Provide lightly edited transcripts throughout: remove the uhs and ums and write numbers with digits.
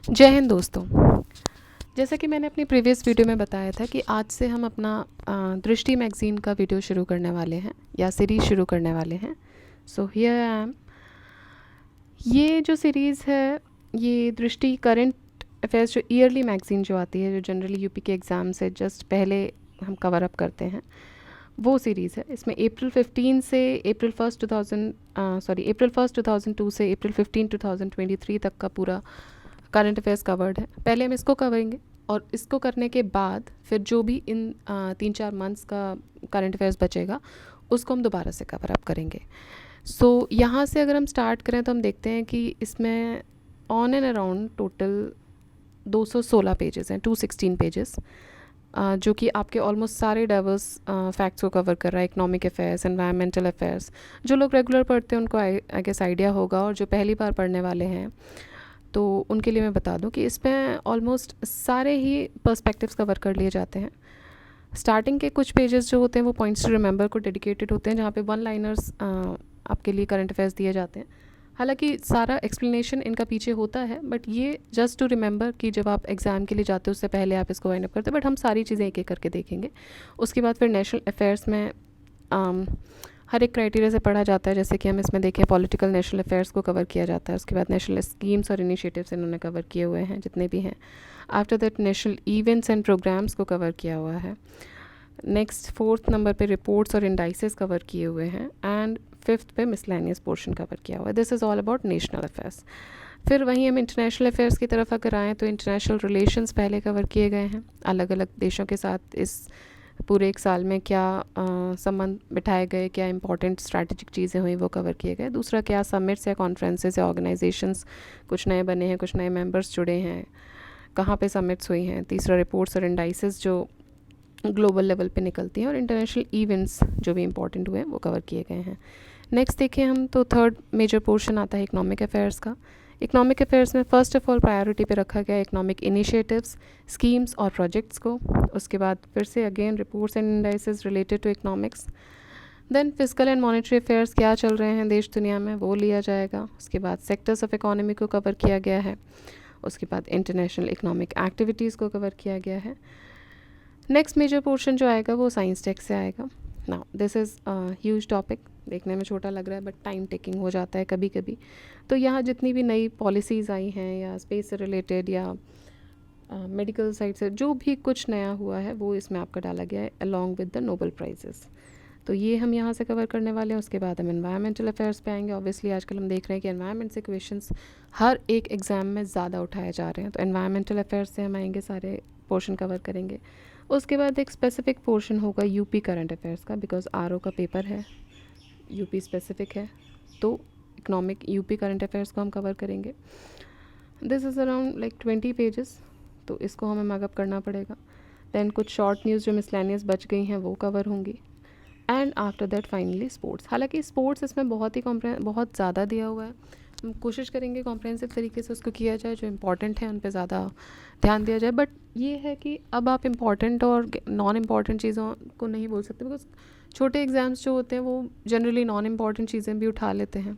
जय हिंद दोस्तों। जैसा कि मैंने अपनी प्रीवियस वीडियो में बताया था कि आज से हम अपना दृष्टि मैगज़ीन का वीडियो शुरू करने वाले हैं या सीरीज़ शुरू करने वाले हैं। So here I am. ये जो सीरीज़ है ये दृष्टि करंट अफेयर्स जो ईयरली मैगज़ीन जो आती है, जो जनरली यूपी के एग्ज़ाम से जस्ट पहले हम कवर अप करते हैं, वो सीरीज़ है। इसमें अप्रैल 1 से अप्रैल 1 2002 से अप्रैल 15 2023 तक का पूरा करंट अफेयर्स कवर्ड है। पहले हम इसको करेंगे और इसको करने के बाद फिर जो भी इन 3-4 मंथ्स का करंट अफेयर्स बचेगा उसको हम दोबारा से कवर अप करेंगे। सो यहाँ से अगर हम स्टार्ट करें तो हम देखते हैं कि इसमें on and around total 216 pages हैं, 216 पेजेस, जो कि आपके ऑलमोस्ट सारे डाइवर्स फैक्ट्स को कवर कर रहा है। इकोनॉमिक अफेयर्स, एनवायरमेंटल अफेयर्स, जो लोग रेगुलर पढ़ते हैं उनको आई गेस आइडिया होगा, और जो पहली बार पढ़ने वाले हैं तो उनके लिए मैं बता दूं कि इसमें ऑलमोस्ट सारे ही पर्सपेक्टिव्स कवर कर लिए जाते हैं। स्टार्टिंग के कुछ पेजेस जो होते हैं वो पॉइंट्स टू रिमेंबर को डेडिकेटेड होते हैं, जहाँ पे वन लाइनर्स आपके लिए करंट अफेयर्स दिए जाते हैं। हालांकि सारा एक्सप्लेनेशन इनका पीछे होता है, बट ये जस्ट टू रिमेंबर कि जब आप एग्ज़ाम के लिए जाते हो उससे पहले आप इसको वाइंड अप करते हो। बट हम सारी चीज़ें एक एक करके देखेंगे। उसके बाद फिर नेशनल अफेयर्स में हर एक क्राइटेरिया से पढ़ा जाता है। जैसे कि हम इसमें देखें, पॉलिटिकल नेशनल अफेयर्स को कवर किया जाता है। उसके बाद नेशनल स्कीम्स और इनिशिएटिव्स इन्होंने कवर किए हुए हैं जितने भी हैं। After that national events and programmes को कवर किया हुआ है। नेक्स्ट 4th नंबर पे रिपोर्ट्स और इंडाइसेस कवर किए हुए हैं, एंड 5th पे मिसलेनियस पोर्शन कवर किया हुआ है। This is all about national affairs. फिर वहीं हम इंटरनेशनल अफेयर्स की तरफ अगर आएँ तो इंटरनेशनल रिलेशंस पहले कवर किए गए हैं। अलग अलग देशों के साथ इस पूरे एक साल में क्या संबंध बिठाए गए, क्या इंपॉर्टेंट स्ट्रैटेजिक चीज़ें हुई वो कवर किए गए। दूसरा, क्या समिट्स या कॉन्फ्रेंसेस या ऑर्गेनाइजेशंस कुछ नए बने हैं, कुछ नए मेंबर्स जुड़े हैं, कहाँ पे समिट्स हुई हैं। तीसरा, रिपोर्ट्स और इंडाइसेस जो ग्लोबल लेवल पे निकलती हैं, और इंटरनेशनल इवेंट्स जो भी इंपॉर्टेंट हुए हैं वो कवर किए गए हैं। नेक्स्ट देखें हम तो थर्ड मेजर पोर्शन आता है इकोनॉमिक अफेयर्स का। इकोनॉमिक अफेयर्स में फ़र्स्ट ऑफ ऑल प्रायोरिटी पे रखा गया इकोनॉमिक इनिशिएटिव्स, स्कीम्स और प्रोजेक्ट्स को। उसके बाद फिर से again reports and indices related to economics. Then physical and monetary affairs, क्या चल रहे हैं देश दुनिया में, वो लिया जाएगा। उसके बाद सेक्टर्स ऑफ इकोनॉमी को कवर किया गया है। उसके बाद इंटरनेशनल इकोनॉमिक एक्टिविटीज़ को कवर किया गया है। नेक्स्ट मेजर पोर्शन जो आएगा वो साइंस टेक से आएगा। Now this is huge topic, देखने में छोटा लग रहा है बट टाइम टेकिंग हो जाता है कभी कभी। तो यहाँ जितनी भी नई पॉलिसीज़ आई हैं या स्पेस से रिलेटेड या मेडिकल साइड से जो भी कुछ नया हुआ है वो इसमें आपका डाला गया है, along with the Nobel prizes. तो ये हम यहाँ से कवर करने वाले हैं। उसके बाद हम एनवायरमेंटल अफेयर्स पे आएंगे। ऑब्वियसली आजकल हम देख रहे हैं कि एनवायरमेंट से क्वेश्चंस हर एक एग्ज़ाम में ज़्यादा उठाए जा रहे हैं, तो एनवायरमेंटल अफेयर्स से हम आएंगे, सारे पोर्शन कवर करेंगे। उसके बाद एक स्पेसिफिक पोर्शन होगा यूपी करंट अफेयर्स का, बिकॉज आरओ का पेपर है, यूपी स्पेसिफिक है, तो इकोनॉमिक यूपी करंट अफेयर्स को हम कवर करेंगे। This is around like 20 pages, तो इसको हमें मार्कअप करना पड़ेगा। दैन कुछ शॉर्ट न्यूज़ जो मिसलेनियस बच गई हैं वो कवर होंगी, and after that finally sports. हालांकि स्पोर्ट्स इसमें बहुत ज़्यादा दिया हुआ है। हम कोशिश करेंगे कॉम्प्रहेंसिव तरीके से उसको किया जाए, जो इम्पॉर्टेंट है उन पे ज़्यादा ध्यान दिया जाए। बट ये है कि अब आप इम्पॉर्टेंट और नॉन इम्पॉर्टेंट चीज़ों को नहीं बोल सकते, बिकॉज छोटे एग्ज़ाम्स जो होते हैं वो जनरली नॉन इम्पॉर्टेंट चीज़ें भी उठा लेते हैं।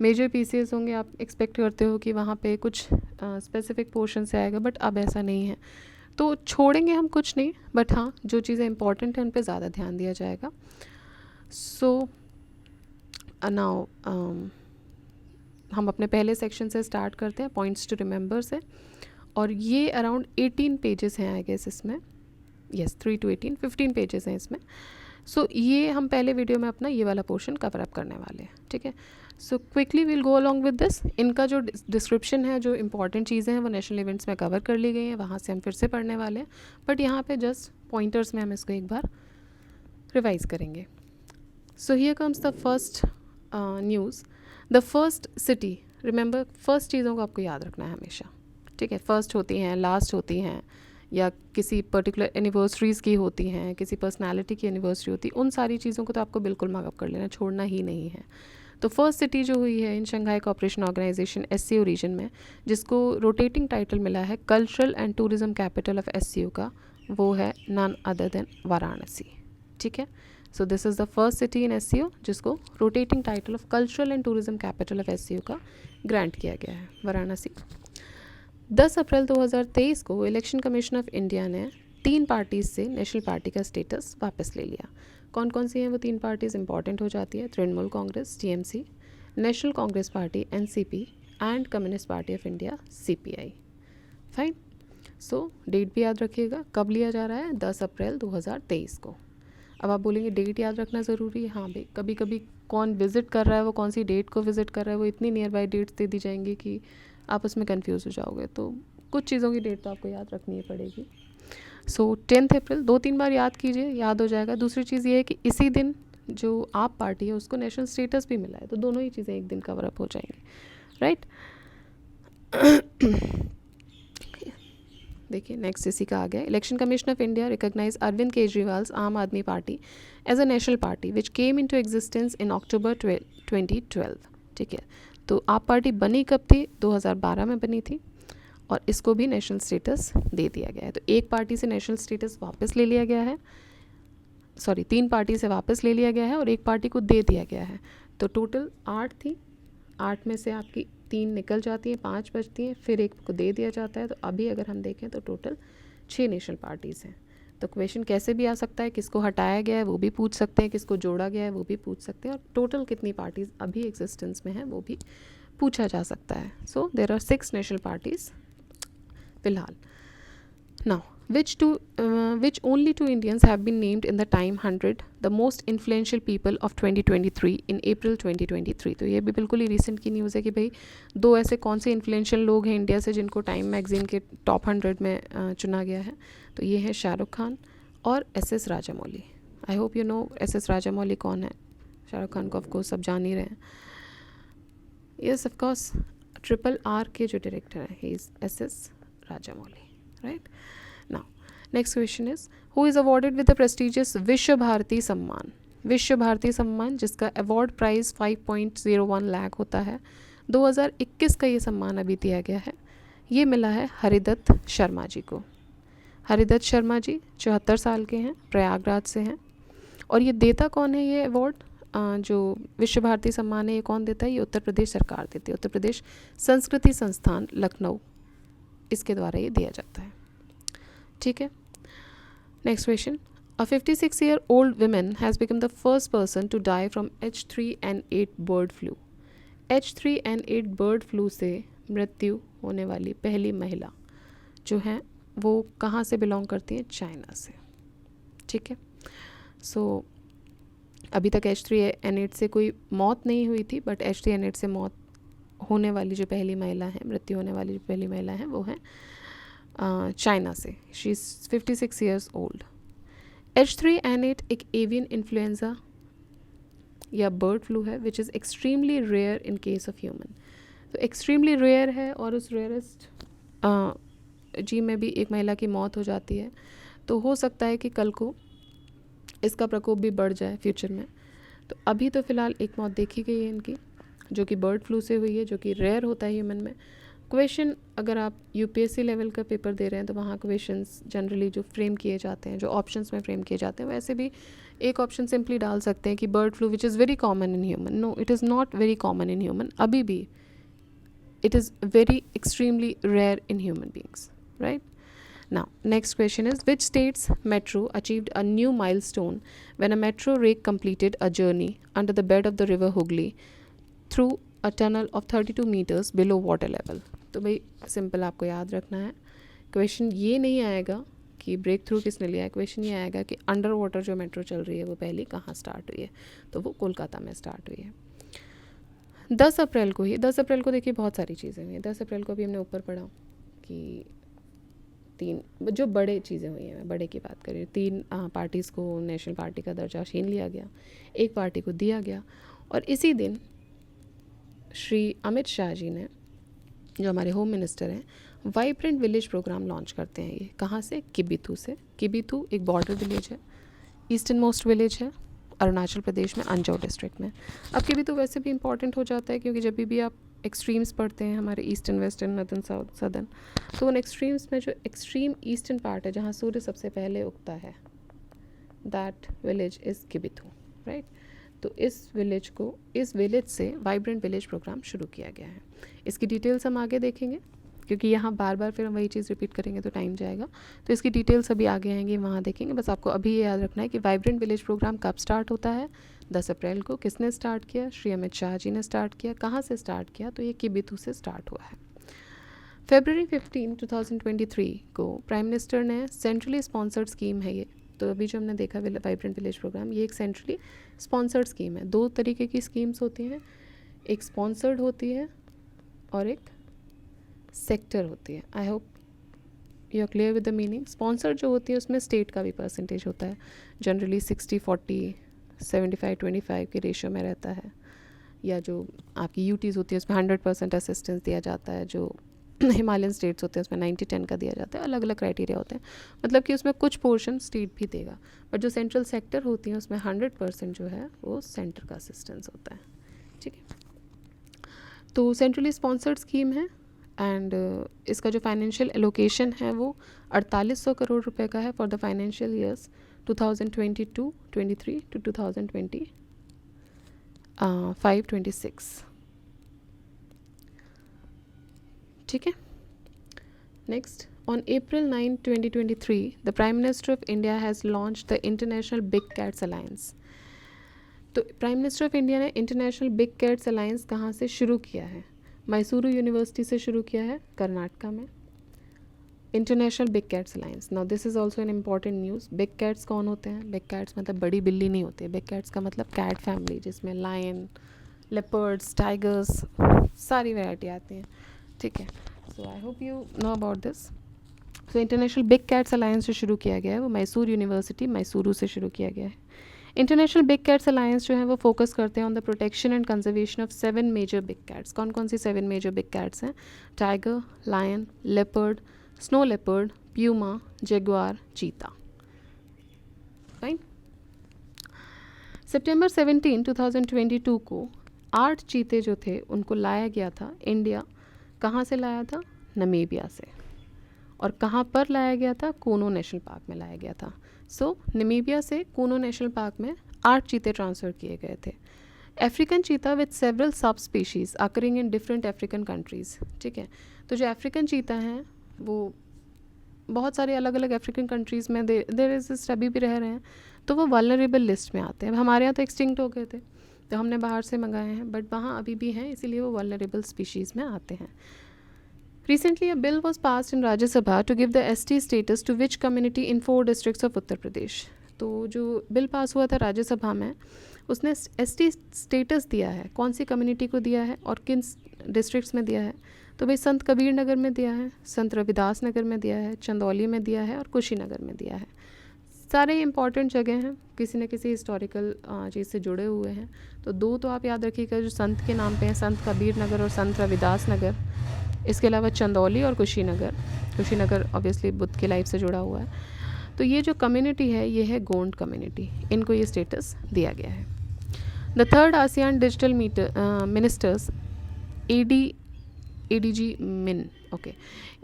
मेजर पीसीएस होंगे, आप एक्सपेक्ट करते हो कि वहाँ पे कुछ स्पेसिफिक पोर्शन से आएगा, बट अब ऐसा नहीं है। तो छोड़ेंगे हम कुछ नहीं, बट हाँ जो चीज़ें इंपॉर्टेंट हैं उन पे ज़्यादा ध्यान दिया जाएगा। सो नाउ हम अपने पहले सेक्शन से स्टार्ट करते हैं, पॉइंट्स टू रिमेंबर से, और ये अराउंड 18 पेजेस हैं आई गेस इसमें। यस, 3 to 18, 15 पेजेस हैं इसमें। सो ये हम पहले वीडियो में अपना ये वाला पोर्शन कवर अप करने वाले हैं, ठीक है। So quickly will go along with this. इनका जो डिस्क्रिप्शन है, जो इंपॉर्टेंट चीज़ें हैं वो नेशनल इवेंट्स में कवर कर ली गई हैं, वहाँ से हम फिर से पढ़ने वाले हैं, बट यहाँ पे जस्ट पॉइंटर्स में हम इसको एक बार रिवाइज करेंगे। So here comes the first news, the first city. Remember, first चीज़ों को आपको याद रखना है हमेशा, ठीक है। फर्स्ट होती हैं, लास्ट होती हैं, या किसी पर्टिकुलर एनिवर्सरीज़ की होती हैं, किसी पर्सनालिटी की एनिवर्सरी होती है, उन सारी चीज़ों को तो आपको बिल्कुल मार्कअप कर लेना, छोड़ना ही नहीं है। तो फर्स्ट सिटी जो हुई है in Shanghai Cooperation Organisation SCO region में, जिसको रोटेटिंग टाइटल मिला है cultural and tourism capital of SCO का, वो है नन अदर देन वाराणसी, ठीक है। So this is the first city in SCO जिसको rotating title of cultural and tourism capital of SCO का ग्रांट किया गया है, वाराणसी। 10 अप्रैल 2023 को इलेक्शन कमीशन ऑफ इंडिया ने 3 पार्टीज से नेशनल पार्टी का स्टेटस वापस ले लिया। कौन कौन सी हैं वो 3 पार्टीज इंपॉर्टेंट हो जाती है? Trinamool Congress TMC, national Congress party NCP and communist party of India CPI। Fine. So date भी याद रखिएगा, कब लिया जा रहा है? 10 अप्रैल 2023 को। अब आप बोलेंगे डेट याद रखना ज़रूरी है। हाँ भाई, कभी कभी कौन विज़िट कर रहा है, वो कौन सी डेट को विज़िट कर रहा है, वो इतनी नियर बाई डेट्स दे दी जाएंगी कि आप उसमें कंफ्यूज हो जाओगे। तो कुछ चीज़ों की डेट तो आपको याद रखनी ही पड़ेगी। सो 10 अप्रैल 2-3 बार याद कीजिए, याद हो जाएगा। दूसरी चीज़ ये है कि इसी दिन जो आप पार्टी है उसको नेशनल स्टेटस भी मिला है, तो दोनों ही चीज़ें एक दिन कवर अप हो जाएंगी, राइट। देखिए नेक्स्ट इसी का आ गया। Election Commission of India recognise Arvind Kejriwal's Aam Aadmi Party as a national party which came into existence in October 2012। ठीक है, तो आप पार्टी बनी कब थी? 2012 में बनी थी और इसको भी नेशनल स्टेटस दे दिया गया है। तो एक पार्टी से नेशनल स्टेटस वापस ले लिया गया है, सॉरी 3 पार्टी से वापस ले लिया गया है और एक पार्टी को दे दिया गया है। तो टोटल 8 थी, 8 में से आपकी 3 निकल जाती हैं, 5 बचती हैं, फिर एक को दे दिया जाता है। तो अभी अगर हम देखें तो टोटल 6 नेशनल पार्टीज़ हैं। तो क्वेश्चन कैसे भी आ सकता है, किसको हटाया गया है वो भी पूछ सकते हैं, किसको जोड़ा गया है वो भी पूछ सकते हैं, और टोटल कितनी पार्टीज़ अभी एग्जिस्टेंस में है वो भी पूछा जा सकता है। So there are 6 national parties फिलहाल। Now which only 2 Indians have been named in the Time 100 the most influential people of 2023 in April 2023। तो ये भी बिल्कुल ही रिसेंट की न्यूज़ है कि भाई 2 ऐसे कौन से इन्फ्लुएंशियल लोग हैं इंडिया से जिनको टाइम मैगजीन के टॉप 100 में चुना गया है। तो ये है शाहरुख खान और SS Rajamouli. I hope you no SS Rajamouli कौन है। शाहरुख खान को ऑफकोर्स सब जान ही रहे हैं। यस ऑफकोर्स RRR के जो डायरेक्टर हैं he is SS Rajamouli, right. Now, next question is, who is awarded with the prestigious विश्व भारती सम्मान? विश्व भारती सम्मान जिसका अवार्ड प्राइस 5.01 लाख होता है, 2021 का ये सम्मान अभी दिया गया है। ये मिला है हरिदत्त शर्मा जी को। हरिदत्त शर्मा जी 74 साल के हैं, प्रयागराज से हैं। और ये देता कौन है ये अवार्ड? जो विश्व भारती सम्मान है ये कौन देता है? ये उत्तर प्रदेश सरकार देती है। उत्तर प्रदेश संस्कृति संस्थान लखनऊ, इसके द्वारा ये दिया जाता है। ठीक है, next question. A 56-year-old woman has become the first person to die from H3N8 bird flu। H3N8 bird flu से मृत्यु होने वाली पहली महिला जो हैं वो कहाँ से बिलोंग करती हैं? चाइना से। ठीक है, सो अभी तक H3N8 से कोई मौत नहीं हुई थी, बट H3N8 से मौत होने वाली जो पहली महिला है, मृत्यु होने वाली जो पहली महिला है वो है चाइना से। She is 56 years old। H3N8 एक एवियन इन्फ्लुएंजा या बर्ड फ्लू है which is extremely rare in case of human. तो एक्सट्रीमली रेयर है और उस रेयरेस्ट जी में भी एक महिला की मौत हो जाती है। तो हो सकता है कि कल को इसका प्रकोप भी बढ़ जाए फ्यूचर में। तो अभी तो फ़िलहाल एक मौत देखी गई है इनकी जो कि बर्ड फ्लू से हुई है, जो कि रेयर होता है ह्यूमन में। क्वेश्चन अगर आप UPSC लेवल का पेपर दे रहे हैं तो वहाँ क्वेश्चंस जनरली जो फ्रेम किए जाते हैं, जो ऑप्शंस में फ्रेम किए जाते हैं, वैसे भी एक ऑप्शन सिंपली डाल सकते हैं कि bird flu which is very common in human. No, it is not very common in human, अभी भी it is very extremely rare in human beings, right. Now, next question is, which state's metro achieved a new milestone when a metro rake completed a journey under the bed of the river Hooghly through a tunnel of 32 meters below water level? तो भाई simple आपको याद रखना है, question ये नहीं आएगा कि ब्रेक थ्रू किसने लिया है, क्वेश्चन ये आएगा कि अंडर वाटर जो मेट्रो चल रही है वो पहली कहाँ स्टार्ट हुई है। तो वो कोलकाता में स्टार्ट हुई है 10 अप्रैल को ही। 10 अप्रैल को देखिए बहुत सारी चीज़ें हुई हैं। 10 अप्रैल को भी हमने ऊपर पढ़ा कि 3 जो बड़े चीज़ें हुई हैं, मैं बड़े की बात करें, 3 पार्टीज़ को नेशनल पार्टी का दर्जा छीन लिया गया, एक पार्टी को दिया गया। और इसी दिन श्री अमित शाह जी ने, जो हमारे होम मिनिस्टर हैं, वाइब्रेंट विलेज प्रोग्राम लॉन्च करते हैं। ये कहाँ से? किबिथू से। किबिथू एक बॉर्डर विलेज है, ईस्टर्न मोस्ट विलेज है अरुणाचल प्रदेश में, अंजौ डिस्ट्रिक्ट में। अब किबिथू वैसे भी इंपॉर्टेंट हो जाता है क्योंकि जब भी आप एक्सट्रीम्स पढ़ते हैं हमारे eastern, western, northern, south, southern, तो उन एक्सट्रीम्स में जो एक्सट्रीम ईस्टर्न पार्ट है जहाँ सूर्य सबसे पहले उगता है, that village is Kibithu, right. तो इस विलेज से वाइब्रेंट विलेज प्रोग्राम शुरू किया गया है। इसकी डिटेल्स हम आगे देखेंगे। क्योंकि यहाँ बार बार फिर हम वही चीज़ रिपीट करेंगे तो टाइम जाएगा। तो इसकी डिटेल्स अभी आगे आएंगी, वहाँ देखेंगे। बस आपको अभी ये याद रखना है कि वाइब्रेंट विलेज प्रोग्राम कब स्टार्ट होता है, 10 अप्रैल को। किसने स्टार्ट किया? श्री अमित शाह जी ने स्टार्ट किया। कहाँ से स्टार्ट किया? तो ये किबिथु से स्टार्ट हुआ है। February 15, 2023 को प्राइम मिनिस्टर ने सेंट्रली स्पॉन्सर्ड स्कीम है ये। तो अभी जो हमने देखा वाइब्रेंट विलेज प्रोग्राम, ये एक सेंट्रली स्पॉन्सर्ड स्कीम है। दो तरीके की स्कीम्स होती हैं, एक स्पॉन्सर्ड होती है और एक सेक्टर होती है। I hope you are clear with the meaning. Sponsored जो होती है उसमें स्टेट का भी परसेंटेज होता है, जनरली 60-40, 75-25 के रेशियो में रहता है। या जो आपकी यूटीज़ होती है उसमें 100% असिस्टेंस दिया जाता है। जो हिमालयन स्टेट्स होते हैं उसमें 90-10 का दिया जाता है। अलग अलग क्राइटेरिया होते हैं, मतलब कि उसमें कुछ पोर्शन स्टेट भी देगा, बट जो सेंट्रल सेक्टर होती है उसमें 100% जो है वो सेंटर का असिस्टेंस होता है। ठीक है, तो सेंट्रली स्पॉन्सर्ड स्कीम है एंड इसका जो फाइनेंशियल एलोकेशन है वो 4800 करोड़ रुपए का है for the financial years 2022-23 to 2025-26। ठीक है, next, on April 9, 2023 the prime minister of India has launch the international big cats alliance. तो प्राइम मिनिस्टर ऑफ इंडिया ने इंटरनेशनल बिग कैट्स अलायंस कहाँ से शुरू किया है? मैसूरू यूनिवर्सिटी से शुरू किया है, कर्नाटका में। International big cats alliance. Now this is also an important news. Big cats कौन होते हैं? बिग कैट्स मतलब बड़ी बिल्ली नहीं होती है। बिग कैट्स का मतलब कैट फैमिली, जिसमें लायन, लेपर्ड्स, टाइगर्स, सारी वैरायटी आती हैं। ठीक है, so I hope you know about this. So international big cats alliance जो शुरू किया गया है वो मैसूर यूनिवर्सिटी, मैसूरू से शुरू किया गया है। इंटरनेशनल बिग कैट्स अलायंस जो है वो फोकस करते हैं on the protection and conservation of 7 major big cats. कौन कौन सी 7 मेजर बिग कैट्स हैं? Tiger, lion, leopard, snow leopard, puma, jaguar, cheetah. Fine. सितंबर 17, 2022 को 8 चीते जो थे उनको लाया गया था इंडिया। कहाँ से लाया था? नमीबिया से। और कहाँ पर लाया गया था? कूनो नेशनल पार्क में लाया गया था। सो नमीबिया से कूनो नेशनल पार्क में 8 चीते ट्रांसफ़र किए गए थे। अफ्रीकन चीता विद सेवरल सब species occurring in different African countries. ठीक है, तो जो अफ्रीकन चीता हैं वो बहुत सारे अलग अलग अफ्रीकन कंट्रीज़ में देर इज़ अभी भी रह रहे हैं, तो वो वल्नरेबल लिस्ट में आते हैं। हमारे यहाँ तो एक्सटिंक्ट हो गए थे तो हमने बाहर से मंगाए हैं, बट वहाँ अभी भी हैं, इसीलिए वो वल्नरेबल स्पीशीज़ में आते हैं। Recently, a bill was passed in Rajya Sabha to give the ST status to which community in 4 districts of Uttar Pradesh. तो जो बिल पास हुआ था राज्यसभा में, उसने ST स्टेटस दिया है। कौन सी कम्युनिटी को दिया है और किन डिस्ट्रिक्ट्स में दिया है? तो भाई संत कबीर नगर में दिया है, संत रविदास नगर में दिया है, चंदौली में दिया है और कुशीनगर में दिया है। सारे इंपॉर्टेंट जगह हैं, किसी न किसी हिस्टोरिकल चीज़ से जुड़े हुए हैं। तो 2 तो आप याद रखिएगा जो संत के नाम पे हैं, संत कबीर नगर और संत रविदास नगर। इसके अलावा चंदौली और कुशीनगर। कुशीनगर ऑब्वियसली बुद्ध की लाइफ से जुड़ा हुआ है। तो ये जो कम्युनिटी है ये है गोंड कम्युनिटी, इनको ये स्टेटस दिया गया है। The third ASEAN digital ministers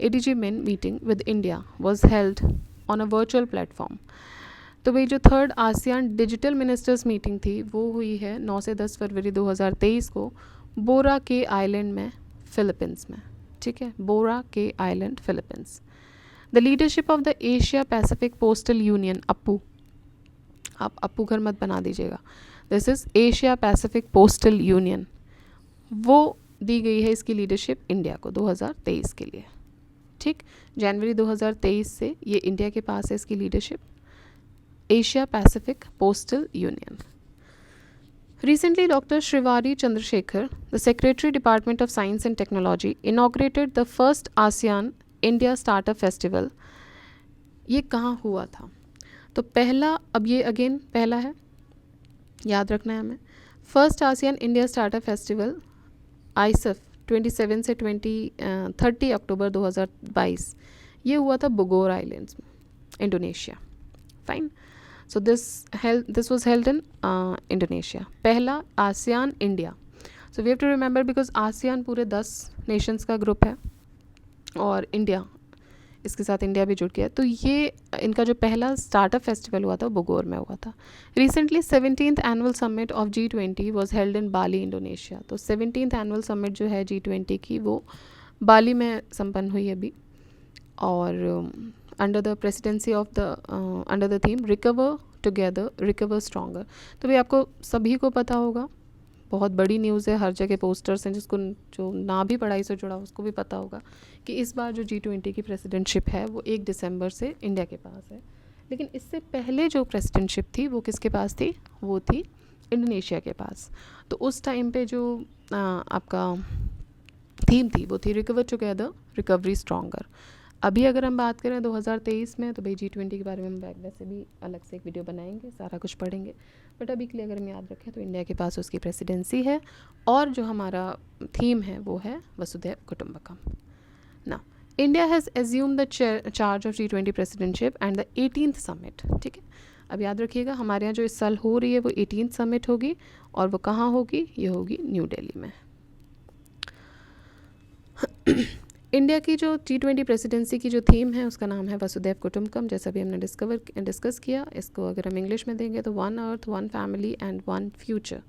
ADG मिन meeting with India was held on a virtual platform. तो भाई जो third ASEAN digital ministers meeting थी वो हुई है 9 से 10 फरवरी 2023 को बोरा के आइलैंड में, फिलीपींस में। ठीक है, बोरा के island, Philippines. The leadership of the Asia Pacific postal union, Appu, आप अप्पू घर मत बना दीजिएगा, this is Asia Pacific postal union, वो दी गई है इसकी लीडरशिप इंडिया को 2023 के लिए। ठीक, जनवरी 2023 से ये इंडिया के पास है इसकी leadership, Asia Pacific postal union. Recently, Dr. Shrivari Chandrasekhar, the Secretary Department of Science and Technology, inaugurated the first ASEAN India Startup Festival। ये कहाँ हुआ था? तो पहला, अब ये अगेन पहला है, याद रखना है हमें। First ASEAN India startup festival AISF 27 से 30 अक्टूबर 2022 ये हुआ था बोगोर आइलैंड्स में, Indonesia. Fine, so this was held in Indonesia. पहला ASEAN India. So we have to remember because ASEAN पूरे 10 नेशंस का ग्रुप है और इंडिया, इसके साथ इंडिया भी जुड़ गया। तो ये इनका जो पहला स्टार्टअप फेस्टिवल हुआ था बोगोर में हुआ था। Recently 17th annual summit of G20 was held in Bali, Indonesia. तो 17th एनुअल समिट जो है G20 की वो बाली में संपन्न हुई अभी, और under the presidency of the under the theme recover together recover stronger. तो भाई आपको सभी को पता होगा, बहुत बड़ी न्यूज़ है, हर जगह पोस्टर्स हैं, जिसको जो ना भी पढ़ाई से जुड़ा उसको भी पता होगा कि इस बार जो G20 की प्रेसिडेंटशिप है वो 1 दिसंबर से इंडिया के पास है। लेकिन इससे पहले जो प्रेसिडेंटशिप थी वो किसके पास थी? वो थी इंडोनेशिया के पास। तो उस टाइम पे जो आपका थीम थी वो थी रिकवर टुगेदर रिकवरी स्ट्रॉन्गर। अभी अगर हम बात करें 2023 में, तो भाई G20 के बारे में हम वैसे भी अलग से एक वीडियो बनाएंगे, सारा कुछ पढ़ेंगे, बट अभी के लिए अगर हम याद रखें तो इंडिया के पास उसकी प्रेसिडेंसी है, और जो हमारा थीम है वो है वसुधैव कुटुंबकम। ना India has assume the charge of G20 presidentship and the 18th summit. ठीक है, अब याद रखिएगा हमारे यहाँ जो इस साल हो रही है वो 18th समिट होगी, और वो कहाँ होगी? ये होगी न्यू दिल्ली में। इंडिया की जो G20 प्रेसिडेंसी की जो थीम है उसका नाम है वसुधैव कुटुंबकम, जैसा भी हमने डिस्कस किया। इसको अगर हम इंग्लिश में देंगे तो 1 अर्थ 1 फैमिली एंड 1 फ्यूचर,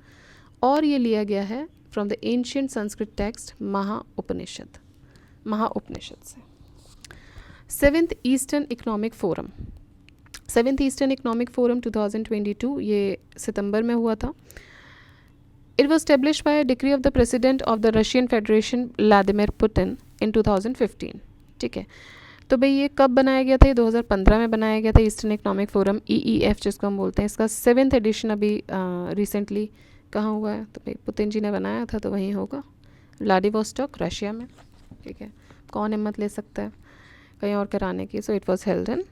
और ये लिया गया है from the ancient Sanskrit text Maha Upanishad से। 7th ईस्टर्न इकोनॉमिक फोरम 2022 ये सितंबर में हुआ था। It was established by a decree of the President of the Russian Federation Vladimir Putin in 2015। ठीक है, तो भाई ये कब बनाया गया था? ये 2015 में बनाया गया था, ईस्टर्न इकोनॉमिक फोरम EEF जिसको हम बोलते हैं। इसका 7th एडिशन अभी रिसेंटली कहाँ हुआ है? तो भाई पुतिन जी ने बनाया था, तो वहीं होगा व्लादिवोस्टॉक रशिया में। ठीक है, कौन हिम्मत ले सकता है कहीं और कराने की? So it was held in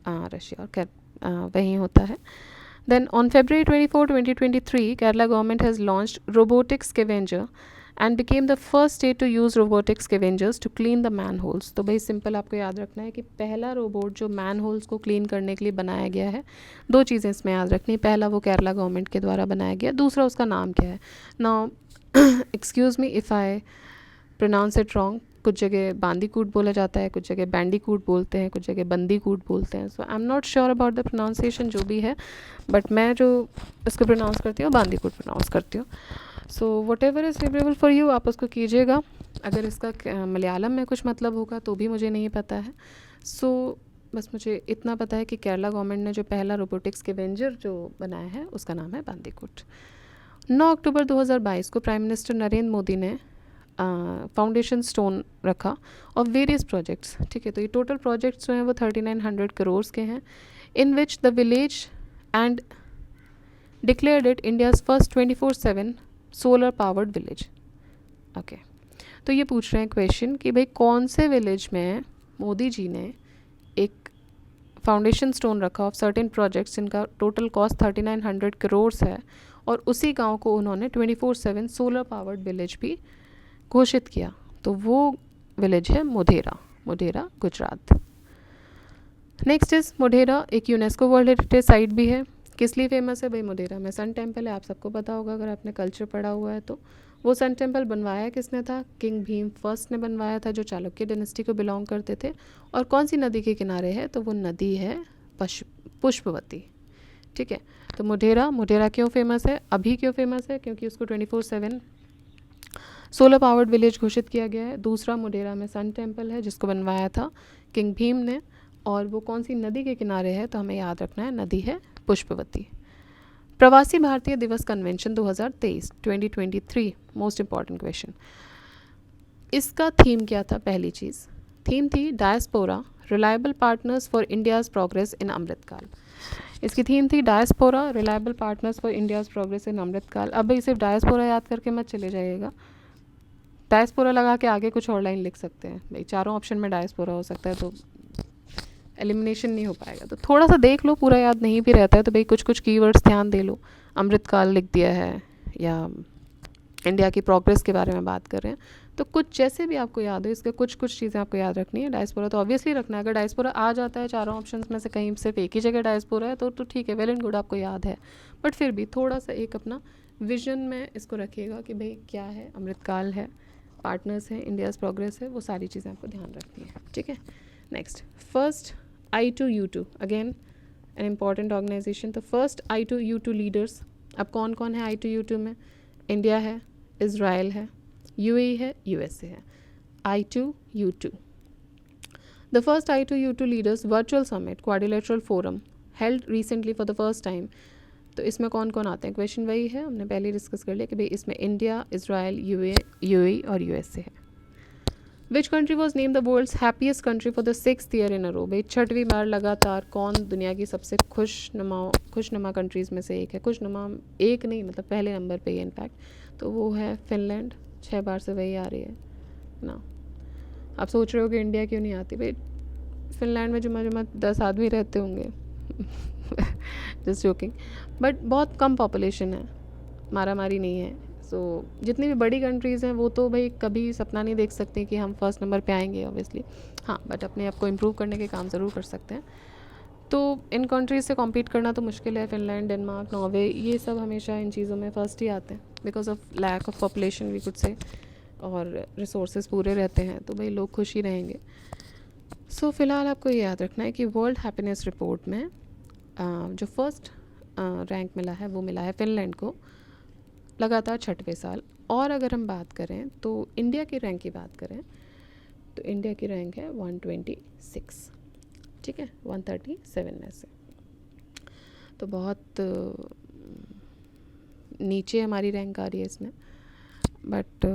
Russia, और वहीं होता है। Then on February 24, 2023, Kerala government has launched robotic scavenger and became the first state to use robotic scavengers to clean the manholes। तो भाई सिंपल आपको याद रखना है कि पहला रोबोट जो manholes को क्लीन करने के लिए बनाया गया है, दो चीज़ें इसमें याद रखनी। पहला वो केरला गवर्नमेंट के द्वारा बनाया गया, दूसरा उसका नाम क्या है। Now excuse me if I pronounce it wrong. कुछ जगह बांदीकूट बोला जाता है, कुछ जगह बैंडीकूट बोलते हैं, कुछ जगह बंदीकूट बोलते हैं। So I am not sure about the pronunciation जो भी है, बट मैं जो इसको प्रोनाउंस करती हूँ बांदीकूट प्रोनाउंस करती हूँ। So what ever is favourable for you आप उसको कीजिएगा। अगर इसका मलयालम में कुछ मतलब होगा तो भी मुझे नहीं पता है। सो बस मुझे इतना पता है कि केरला गवर्नमेंट ने जो पहला रोबोटिक्स स्कैवेंजर जो बनाया है उसका नाम है बांदीकूट। 9 अक्टूबर 2022 को प्राइम मिनिस्टर नरेंद्र मोदी ने फाउंडेशन स्टोन रखा और वेरियस प्रोजेक्ट्स। ठीक है, तो ये टोटल प्रोजेक्ट्स जो हैं वो 3900 करोड़ के हैं, in which the village and declared it India's first 24/7 solar powered village. Okay, तो ये पूछ रहे हैं क्वेश्चन कि भाई कौन से विलेज में मोदी जी ने एक फाउंडेशन स्टोन रखा ऑफ सर्टेन प्रोजेक्ट्स जिनका टोटल कॉस्ट 3900 करोड़ है, और उसी गांव को उन्होंने 24/7 सोलर पावर्ड विलेज भी घोषित किया। तो वो विलेज है मोढेरा, गुजरात। नेक्स्ट इज मोढेरा एक यूनेस्को वर्ल्ड हेरिटेज साइट भी है। किस लिए फेमस है भाई? मोढेरा में सन टेम्पल है, आप सबको पता होगा अगर आपने कल्चर पढ़ा हुआ है तो। वो सन टेम्पल बनवाया किसने था? किंग भीम फर्स्ट ने बनवाया था, जो चालुक्य डायनेस्टी को बिलोंग करते थे। और कौन सी नदी के किनारे है? तो वो नदी है पुष्पवती। ठीक है, तो मोढेरा क्यों फेमस है? अभी क्यों फेमस है? क्योंकि उसको 24/7 सोलर पावर्ड विलेज घोषित किया गया है। दूसरा, मोढेरा में सन टेम्पल है जिसको बनवाया था किंग भीम ने, और वो कौन सी नदी के किनारे है? तो हमें याद रखना है, नदी है Pushpavati. Pravasi Bharatiya Divas convention 2023 most important question. इसका थीम क्या था? पहली चीज़ थीम थी diaspora reliable partners for India's progress in Amritkaal. इसकी थीम थी diaspora reliable partners for India's progress in Amritkaal. अब भाई सिर्फ डायस्पोरा याद करके मत चले जाइएगा, डायस्पोरा लगा के आगे कुछ और लाइन लिख सकते हैं भाई, चारों ऑप्शन में डायस्पोरा हो सकता है, तो एलिमिनेशन नहीं हो पाएगा। तो थोड़ा सा देख लो, पूरा याद नहीं भी रहता है तो भाई कुछ कुछ कीवर्ड्स ध्यान दे लो। अमृतकाल लिख दिया है, या इंडिया की प्रोग्रेस के बारे में बात कर रहे हैं, तो कुछ जैसे भी आपको याद हो, इसके कुछ कुछ चीज़ें आपको याद रखनी है। डायस्पोरा तो ऑब्वियसली रखना है, अगर डायस्पोरा आ जाता है चारों ऑप्शंस में से कहीं सिर्फ एक ही जगह डायस्पोरा है तो ठीक है, वेल एंड गुड, आपको याद है। बट फिर भी थोड़ा सा एक अपना विजन में इसको रखिएगा कि भाई क्या है, अमृतकाल है, पार्टनर्स हैं, इंडियाज़ प्रोग्रेस है, वो सारी चीज़ें आपको ध्यान रखनी है। ठीक है, next first I2U2 again an important organisation. तो फर्स्ट I2U2 लीडर्स, अब कौन कौन है I2U2 में? इंडिया है, इज़राइल है, UAE है, USA है। I2U2. The first I2U2 leaders virtual summit quadrilateral forum held recently for the first time. तो इसमें कौन कौन आते हैं, क्वेश्चन वही है, हमने पहले डिस्कस कर लिया कि भाई इसमें इंडिया, इजराइल, यूएई और यूएसए है. Which country was name the world's happiest country for the 6th year in a row. भाई 6वीं बार लगातार कौन दुनिया की सबसे खुशनुमा कंट्रीज़ में से एक है. खुशनुमा एक नहीं, मतलब पहले नंबर पे ही इनफैक्ट, तो वो है फिनलैंड. 6 बार से वही आ रही है ना. आप सोच रहे हो कि इंडिया क्यों नहीं आती. भाई फिनलैंड में जुमा 10 आदमी रहते होंगे. Just joking. बट बहुत कम पॉपुलेशन है, मारा मारी नहीं है. सो जितनी भी बड़ी कंट्रीज़ हैं वो तो भाई कभी सपना नहीं देख सकते कि हम फर्स्ट नंबर पे आएंगे ऑब्वियसली. हाँ, बट अपने आप को इम्प्रूव करने के काम ज़रूर कर सकते हैं. तो इन कंट्रीज़ से कॉम्पीट करना तो मुश्किल है. फिनलैंड, डेनमार्क, नॉर्वे, ये सब हमेशा इन चीज़ों में फर्स्ट ही आते हैं because of lack of population we could say, और रिसोर्सेज पूरे रहते हैं तो भाई लोग खुश ही रहेंगे. सो फ़िलहाल आपको ये याद रखना है कि वर्ल्ड हैप्पीनेस रिपोर्ट में जो फर्स्ट रैंक मिला है वो मिला है फिनलैंड को लगातार 6वें साल. और अगर हम बात करें तो इंडिया की रैंक की बात करें तो इंडिया की रैंक है 126. ठीक है, 137 में से तो बहुत नीचे हमारी रैंक आ रही है इसमें. बट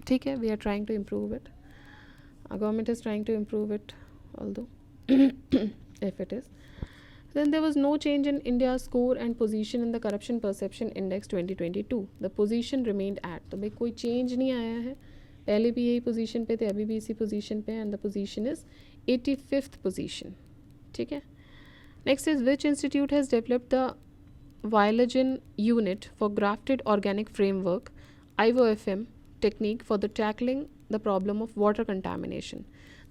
ठीक है, we are trying to improve it. Government is trying to improve it although if it is. Then there was no change in India's score and position in the Corruption Perception Index 2022. The position remained at. तो भाई कोई change नहीं आया है. पहले भी यही position पे थे, अभी भी इसी पोजीशन पे, and the position is 85th position. ठीक है. Next is which institute has developed the viologen unit for grafted organic framework IOFM technique for the tackling the problem of water contamination.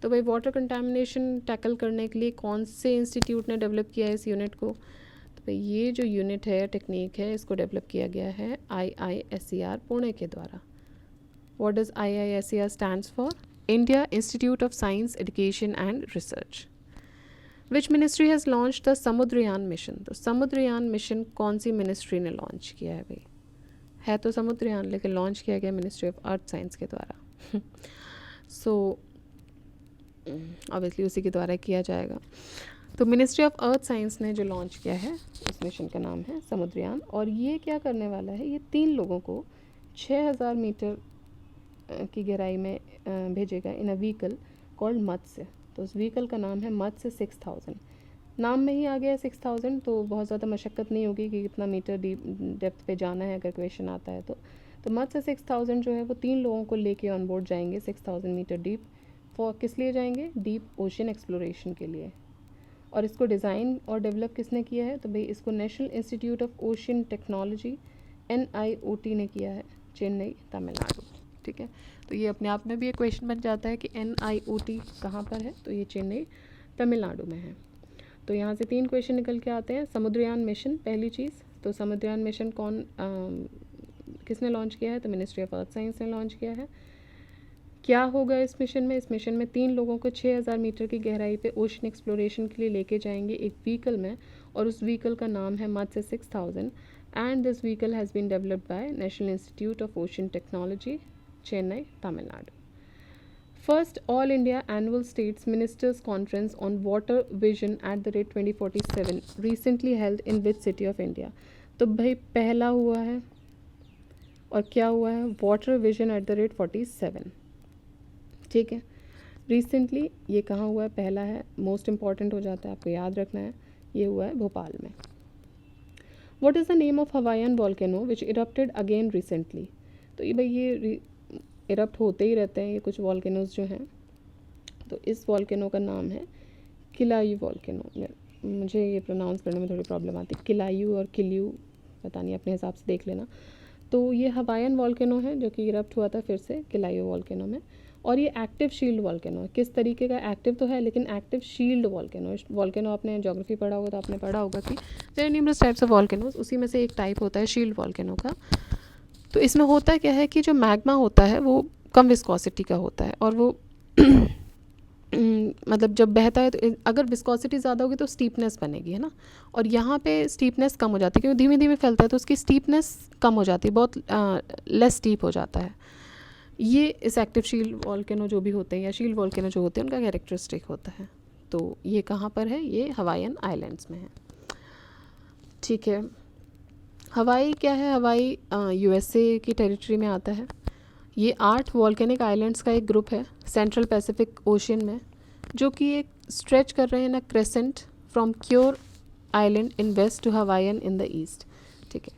तो भाई वाटर कंटामिनेशन टैकल करने के लिए कौन से institute ने डेवलप किया है इस यूनिट को. तो भाई ये जो यूनिट है, टेक्निक है, इसको डेवलप किया गया है IISER पुणे के द्वारा. What does IISER stands for? India institute of science education and research. Which ministry has launch the Samudrayaan mission. तो समुद्रयान मिशन कौन सी मिनिस्ट्री ने लॉन्च किया है भाई. है तो समुद्रयान, लेकिन लॉन्च किया गया मिनिस्ट्री ऑफ अर्थ साइंस के द्वारा. सो ऑब्वियसली उसी के द्वारा किया जाएगा. तो मिनिस्ट्री ऑफ अर्थ साइंस ने जो लॉन्च किया है उस मिशन का नाम है समुद्रयान. और ये क्या करने वाला है, ये 3 लोगों को 6000 मीटर की गहराई में भेजेगा इन अ व्हीकल कॉल्ड मत्स्य. तो उस व्हीकल का नाम है मत्स्य 6000. नाम में ही आ गया 6000, तो बहुत ज़्यादा मशक्क़त नहीं होगी कि कितना मीटर डीप डेप्थ पे जाना है अगर क्वेश्चन आता है तो मत्स्य 6000 जो है वो 3 लोगों को लेके ऑन बोर्ड जाएंगे 6000 मीटर डीप. फॉर किस लिए जाएंगे? डीप ओशन एक्सप्लोरेशन के लिए. और इसको डिज़ाइन और डेवलप किसने किया है? तो भाई इसको national institute of ocean technology NIOT ने किया है, चेन्नई, तमिलनाडु. ठीक है, तो ये अपने आप में भी एक क्वेश्चन बन जाता है कि NIOT कहाँ पर है. तो ये चेन्नई, तमिलनाडु में है. तो यहाँ से 3 क्वेश्चन निकल के आते हैं. समुद्रयान मिशन पहली चीज़. तो समुद्रयान मिशन किसने लॉन्च किया है? तो मिनिस्ट्री ऑफ अर्थ साइंस ने लॉन्च किया है. क्या होगा इस मिशन में? इस मिशन में 3 लोगों को 6000 मीटर की गहराई पे ओशन एक्सप्लोरेशन के लिए लेके जाएंगे एक व्हीकल में, और उस व्हीकल का नाम है Matsya 6000. And this vehicle has been developed by national institute of ocean technology, Chennai, Tamil Nadu. First all India annual states ministers conference on water vision @ 2047 recently held in which city of India. तो भाई पहला हुआ है, और क्या हुआ है? Water vision @ 47. ठीक है, रिसेंटली ये कहाँ हुआ है? पहला है, मोस्ट इम्पॉर्टेंट हो जाता है, आपको याद रखना है. ये हुआ है भोपाल में. What is the name of Hawaiian volcano which erupted again recently. तो ये भाई ये इरप्ट होते ही रहते हैं ये कुछ वॉल्केनोज जो हैं. तो इस वॉल्केनो का नाम है किलायू वॉल्केनो. मुझे ये प्रोनाउंस करने में थोड़ी प्रॉब्लम आती है, किलायू और किलियू, पता नहीं, अपने हिसाब से देख लेना. तो ये हवाईयन वॉल्केनो है जो कि इरप्ट हुआ था फिर से किलायू वॉल्केनो में. और ये एक्टिव शील्ड वॉल्केनो है. किस तरीके का? एक्टिव तो है लेकिन एक्टिव शील्ड वॉल्केनो. वॉल्केनो आपने ज्योग्राफी पढ़ा होगा तो आपने पढ़ा होगा कि there are numerous types of volcanoes, उसी में से एक टाइप होता है शील्ड वॉल्केनो का. तो इसमें होता क्या है कि जो मैग्मा होता है वो कम विस्कोसिटी का होता है, और वो मतलब जब बहता है तो अगर विस्कोसिटी ज़्यादा होगी तो स्टीपनेस बनेगी, है ना. और यहाँ पे स्टीपनेस कम हो जाती है क्योंकि धीमे धीमे फैलता है तो उसकी स्टीपनेस कम हो जाती है, बहुत लेस स्टीप हो जाता है. ये इस एक्टिव शील्ड वॉल्केनो जो भी होते हैं या शील्ड वॉल्केनो जो होते हैं उनका कैरेक्टरिस्टिक होता है। तो ये कहाँ पर है? ये हवाईयन आइलैंड्स में है। ठीक है, हवाई क्या है? हवाई यूएसए की टेरिटरी में आता है। ये 8 वॉल्केनिक आइलैंड्स का एक ग्रुप है सेंट्रल पैसिफिक ओशियन में, जो कि एक स्ट्रेच कर रहे हैं ना crescent from Kure island in west to Hawaiian in the east. ठीक है,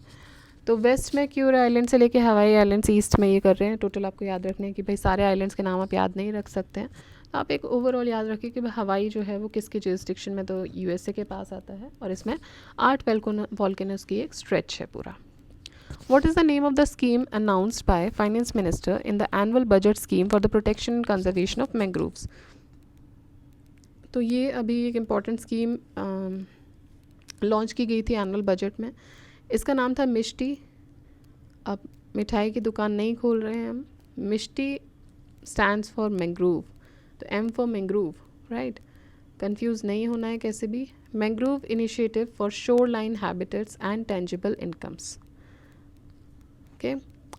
तो वेस्ट में क्यूर आइलैंड से लेके हवाई आइलैंड्स ईस्ट में ये कर रहे हैं। टोटल आपको याद रखने हैं कि भाई सारे आइलैंड्स के नाम आप याद नहीं रख सकते हैं, तो आप एक ओवरऑल याद रखिए कि भाई हवाई जो है वो किसके जुरिस्डिक्शन में, तो यूएसए के पास आता है और इसमें 8 वॉल्केनोस की एक स्ट्रेच है पूरा। What is the name of the scheme announced by Finance Minister in the annual budget scheme for the protection and conservation of mangroves? तो ये अभी एक इम्पॉर्टेंट स्कीम लॉन्च की गई थी एनुअल बजट में। इसका नाम था मिष्टी। अब मिठाई की दुकान नहीं खोल रहे हैं हम। मिष्टी स्टैंड्स फॉर मैंग्रोव, तो M for mangrove, right, confuse नहीं होना है कैसे भी। Mangrove initiative for shoreline habitats and tangible incomes. Okay,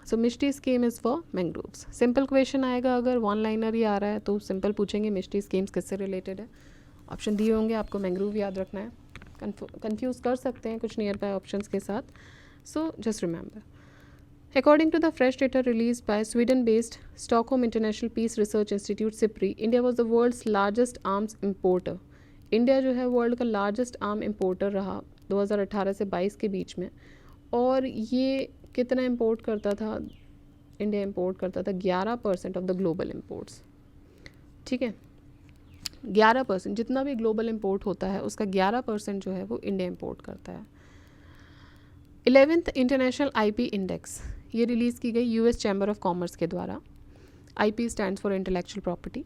so MISHTI scheme is for mangroves. Simple question आएगा, अगर वन लाइनर ही आ रहा है तो सिंपल पूछेंगे मिष्टी स्कीम्स किससे रिलेटेड है। ऑप्शन दिए होंगे, आपको मैंग्रोव याद रखना है। कंफ्यूज कर सकते हैं कुछ नियर बाय ऑप्शंस के साथ, so just remember. According to the fresh data released by Sweden-based Stockholm International Peace Research Institute (SIPRI), India was the world's largest arms importer. India जो है वर्ल्ड का लार्जेस्ट आर्म इम्पोर्टर रहा 2018 से 22 के बीच में। और ये कितना इम्पोर्ट करता था? इंडिया इम्पोर्ट करता था 11% ऑफ द ग्लोबल इम्पोर्ट्स। ठीक है, 11%, जितना भी ग्लोबल इम्पोर्ट होता है उसका 11% जो है वो इंडिया इम्पोर्ट करता है। 11th इंटरनेशनल आईपी इंडेक्स ये रिलीज़ की गई यूएस चैम्बर ऑफ कॉमर्स के द्वारा। IP stands for intellectual property.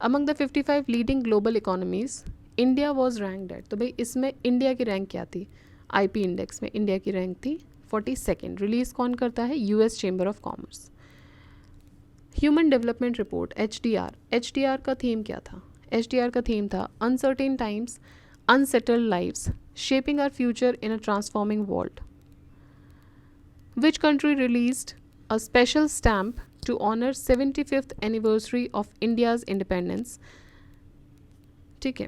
Among the 55 leading global economies India was ranked at, तो भाई इसमें इंडिया की रैंक क्या थी? आईपी इंडेक्स में इंडिया की रैंक थी 42nd। रिलीज़ कौन करता है? US chamber of commerce. Human development report HDR का थीम क्या था? एचडीआर का थीम था uncertain times, unsettled lives, shaping our future in a transforming world. Which country released a special stamp to honor 75th anniversary of India's independence? ठीक है,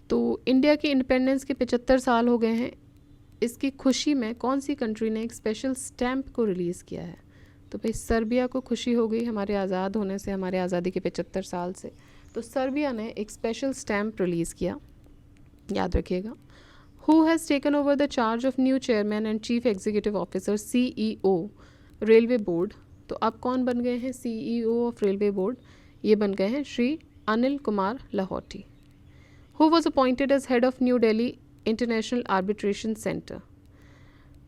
तो India के independence के 75 साल हो गए हैं। इसकी खुशी में कौन सी कंट्री ने एक स्पेशल स्टैम्प को रिलीज़ किया है? तो भाई सर्बिया को खुशी हो गई हमारे आज़ाद होने से, हमारे आज़ादी के 75 साल से, तो सर्बिया ने एक स्पेशल स्टैम्प रिलीज़ किया, याद रखिएगा। Who has taken over the charge of new chairman and chief executive officer CEO railway board? तो अब कौन बन गए हैं CEO ऑफ रेलवे बोर्ड? ये बन गए हैं Shri Anil Kumar Lahoti. Who was appointed as head of New Delhi International Arbitration Center?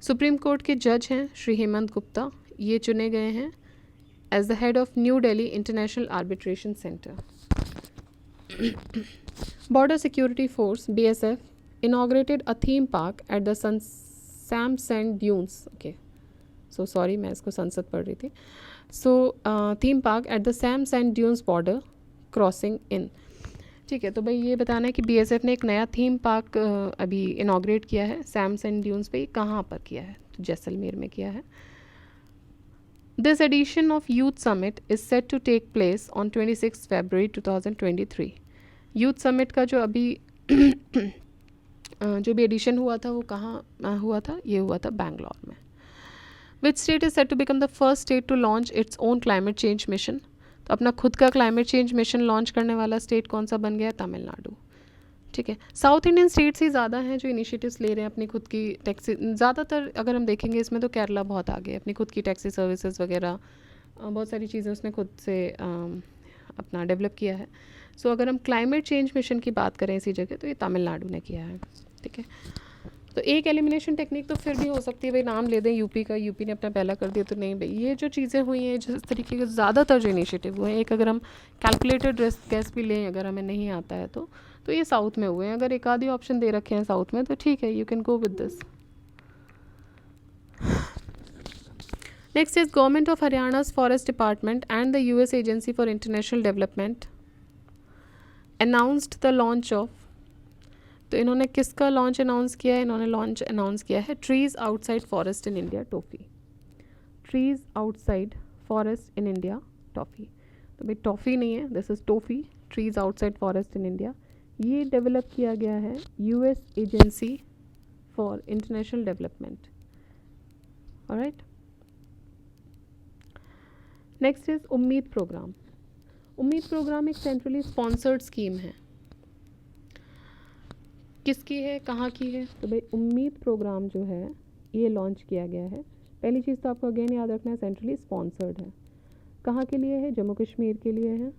Supreme court के जज हैं श्री हेमंत गुप्ता, ये चुने गए हैं as the head of new Delhi international arbitration centre. Border security force BSF inaugurated a theme park at the Sam Sand Dunes. Okay, so sorry, मैं इसको संसद पढ़ रही थी। So theme park at the Sam Sand Dunes border crossing in. ठीक है, तो भाई ये बताना है कि BSF ने एक नया थीम पार्क अभी इनाग्रेट किया है सैम सैंड ड्यून्स पे। कहाँ पर किया है? तो जैसलमेर में किया है। This edition of Youth Summit is set to take place on 26 February 2023. Youth summit का जो अभी जो भी एडिशन हुआ था वो कहाँ हुआ था? ये हुआ था बैंगलोर में। Which state is set to become the first state to launch its own climate change mission? तो अपना खुद का क्लाइमेट चेंज मिशन लॉन्च करने वाला स्टेट कौन सा बन गया? तमिलनाडु। ठीक है, साउथ इंडियन स्टेट्स ही ज़्यादा हैं जो इनिशिएटिव्स ले रहे हैं अपनी खुद की टैक्सी। ज़्यादातर अगर हम देखेंगे इसमें तो केरला बहुत आगे, अपनी खुद की टैक्सी सर्विसेज वगैरह बहुत सारी चीज़ें उसने खुद से अपना डेवलप किया है। सो अगर हम क्लाइमेट चेंज मिशन की बात करें इसी जगह, तो ये तमिलनाडु ने किया है। ठीक है, तो एक एलिमिनेशन टेक्निक तो फिर भी हो सकती है, भाई नाम ले दें यूपी का, यूपी ने अपना पहला कर दिया, तो नहीं भाई ये जो चीज़ें हुई हैं जिस तरीके के ज़्यादातर जो इनिशिएटिव हुए हैं, एक अगर हम कैलकुलेटेड रिस्क गैस भी लें, अगर हमें नहीं आता है तो ये साउथ में हुए हैं। अगर एक आधी ऑप्शन दे रखे हैं साउथ में तो ठीक है, you can go with this. Next is government of Haryana's forest department and the US agency for international development announced the launch of, तो इन्होंने किसका लॉन्च अनाउंस किया है? इन्होंने लॉन्च अनाउंस किया है trees outside forest in India TOFI. Trees outside forest in India TOFI. तो भाई टॉफ़ी नहीं है, this is TOFI, trees outside forest in India. ये डेवलप किया गया है US agency for international development. Alright, next is Ummeed program. Ummeed program एक centrally sponsored scheme है। किसकी है, कहाँ की है? तो भाई उम्मीद प्रोग्राम जो है ये लॉन्च किया गया है। पहली चीज़ तो आपको अगेन याद रखना है, सेंट्रली स्पॉन्सर्ड है। कहाँ के लिए है? जम्मू कश्मीर के लिए है।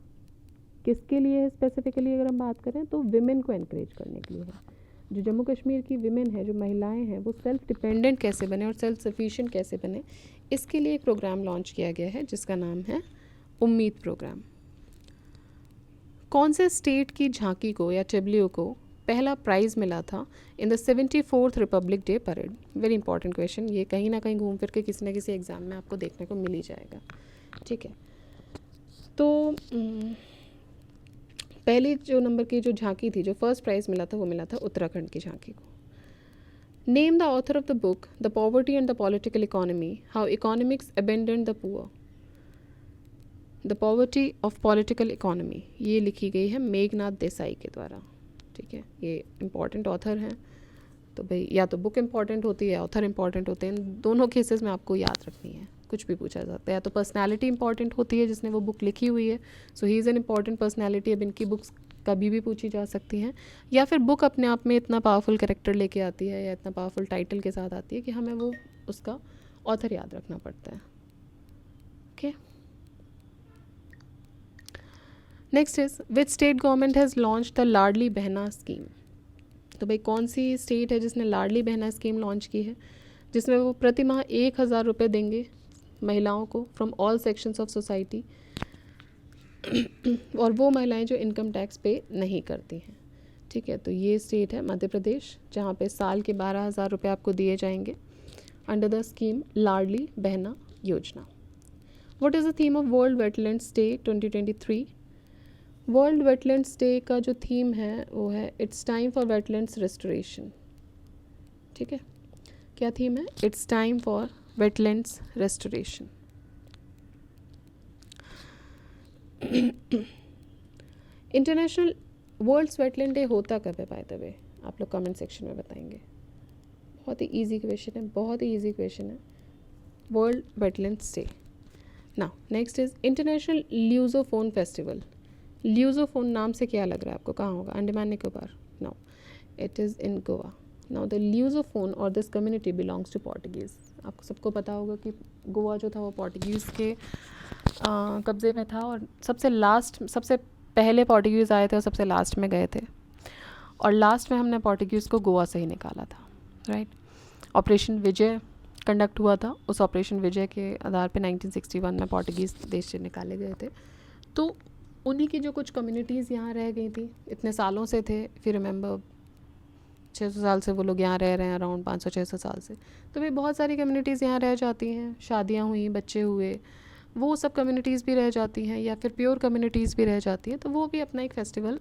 किसके लिए है स्पेसिफिकली अगर हम बात करें तो विमेन को एनकरेज करने के लिए है। जो जम्मू कश्मीर की विमेन है, जो महिलाएं हैं, वो सेल्फ डिपेंडेंट कैसे बने और सेल्फ सफिशिएंट कैसे बने, इसके लिए एक प्रोग्राम लॉन्च किया गया है जिसका नाम है उम्मीद प्रोग्राम। कौन से स्टेट की झांकी को या टेबलियो को पहला प्राइज़ मिला था in the 74th Republic day parade? Very important question, ये कहीं ना कहीं घूम फिर के किसी न किसी एग्ज़ाम में आपको देखने को मिल ही जाएगा। ठीक है, तो पहली जो नंबर की जो झांकी थी, जो फर्स्ट प्राइज़ मिला था, वो मिला था उत्तराखंड की झांकी को। Name the author of the book the poverty and the political economy, how economics abandon the poor. The poverty of political economy ये लिखी गई है मेघनाथ देसाई के द्वारा। ठीक है, ये इम्पॉर्टेंट ऑथर हैं। तो भाई या तो बुक इम्पॉर्टेंट होती है, ऑथर इम्पॉर्टेंट होते हैं, इन दोनों केसेस में आपको याद रखनी है, कुछ भी पूछा जाता है। या तो पर्सनैलिटी इंपॉर्टेंट होती है जिसने वो बुक लिखी हुई है, so he is an important personality. अब इनकी बुक्स कभी भी पूछी जा सकती हैं, या फिर बुक अपने आप में इतना पावरफुल कैरेक्टर लेके आती है या इतना पावरफुल टाइटल के साथ आती है कि हमें वो उसका ऑथर याद रखना पड़ता है। Okay, next is which state government has launch the Ladli Behna scheme. तो भाई कौन सी स्टेट है जिसने लाडली बहना स्कीम लॉन्च की है, जिसमें वो प्रति माह 1,000 रुपये देंगे महिलाओं को from all sections of society, और वो महिलाएं जो इनकम टैक्स पे नहीं करती हैं। ठीक है, तो ये स्टेट है मध्य प्रदेश, जहाँ पे साल के 12,000 रुपये आपको दिए जाएंगे under the scheme Ladli Behna Yojana. What is the theme of world wetlands day 2023? World wetlands day का जो थीम है वो है it's time for wetlands restoration. ठीक है, क्या थीम है? It's time for wetlands restoration. International world's wetland day होता कब है बाय द वे? आप लोग कमेंट सेक्शन में बताएंगे। बहुत ही इजी क्वेश्चन है, बहुत ही इजी क्वेश्चन है। World wetlands day. Now next is international lusophone festival. Lusophone नाम से क्या लग रहा है आपको? कहाँ होगा? Andaman Nicobar? No, it is in Goa. Now the lusophone और this community belongs to Portuguese. आपको सबको पता होगा कि गोवा जो था वो पोर्टुगीज़ के कब्ज़े में था, और सबसे पहले पोर्टुगीज़ आए थे और सबसे लास्ट में गए थे, और लास्ट में हमने पोर्टुगीज़ को गोवा से ही निकाला था। राइट, ऑपरेशन विजय कंडक्ट हुआ था। उस ऑपरेशन विजय के आधार पे 1961 में पोर्टुगीज़ देश से निकाले गए थे। तो उन्हीं की जो कुछ कम्युनिटीज़ यहाँ रह गई थी, इतने सालों से थे, फिर रिमेंबर 600 साल से वो लोग यहाँ रह रहे हैं, अराउंड 500-600 साल से। तो भाई बहुत सारी कम्युनिटीज़ यहाँ रह जाती हैं, शादियाँ हुई, बच्चे हुए, वो सब कम्युनिटीज़ भी रह जाती हैं, या फिर प्योर कम्युनिटीज़ भी रह जाती हैं, तो वो भी अपना एक फ़ेस्टिवल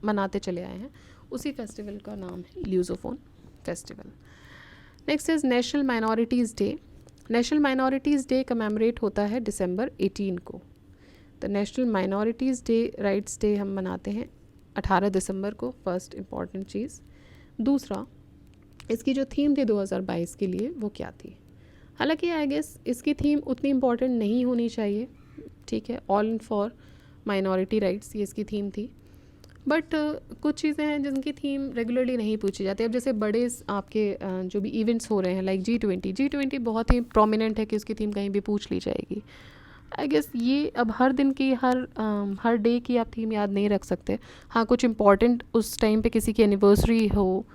मनाते चले आए हैं। उसी फेस्टिवल का नाम है lusophone festival. Next is national minorities day. National minorities day commemorate होता है December 18 को। तो national minorities day, rights day हम मनाते हैं 18 दिसंबर को, फर्स्ट इम्पॉर्टेंट चीज़। दूसरा, इसकी जो थीम थी 2022 के लिए वो क्या थी? हालांकि आई गेस इसकी थीम उतनी इम्पॉर्टेंट नहीं होनी चाहिए। ठीक है, all in for minority rights ये इसकी थीम थी, बट कुछ चीज़ें हैं जिनकी थीम रेगुलरली नहीं पूछी जाती। अब जैसे बड़े आपके जो भी इवेंट्स हो रहे हैं लाइक G20 बहुत ही प्रोमिनेंट है कि उसकी थीम कहीं भी पूछ ली जाएगी। आई गेस ये अब हर दिन की हर डे की आप थीम याद नहीं रख सकते। हाँ, कुछ इम्पॉर्टेंट उस टाइम पे किसी की एनिवर्सरी हो,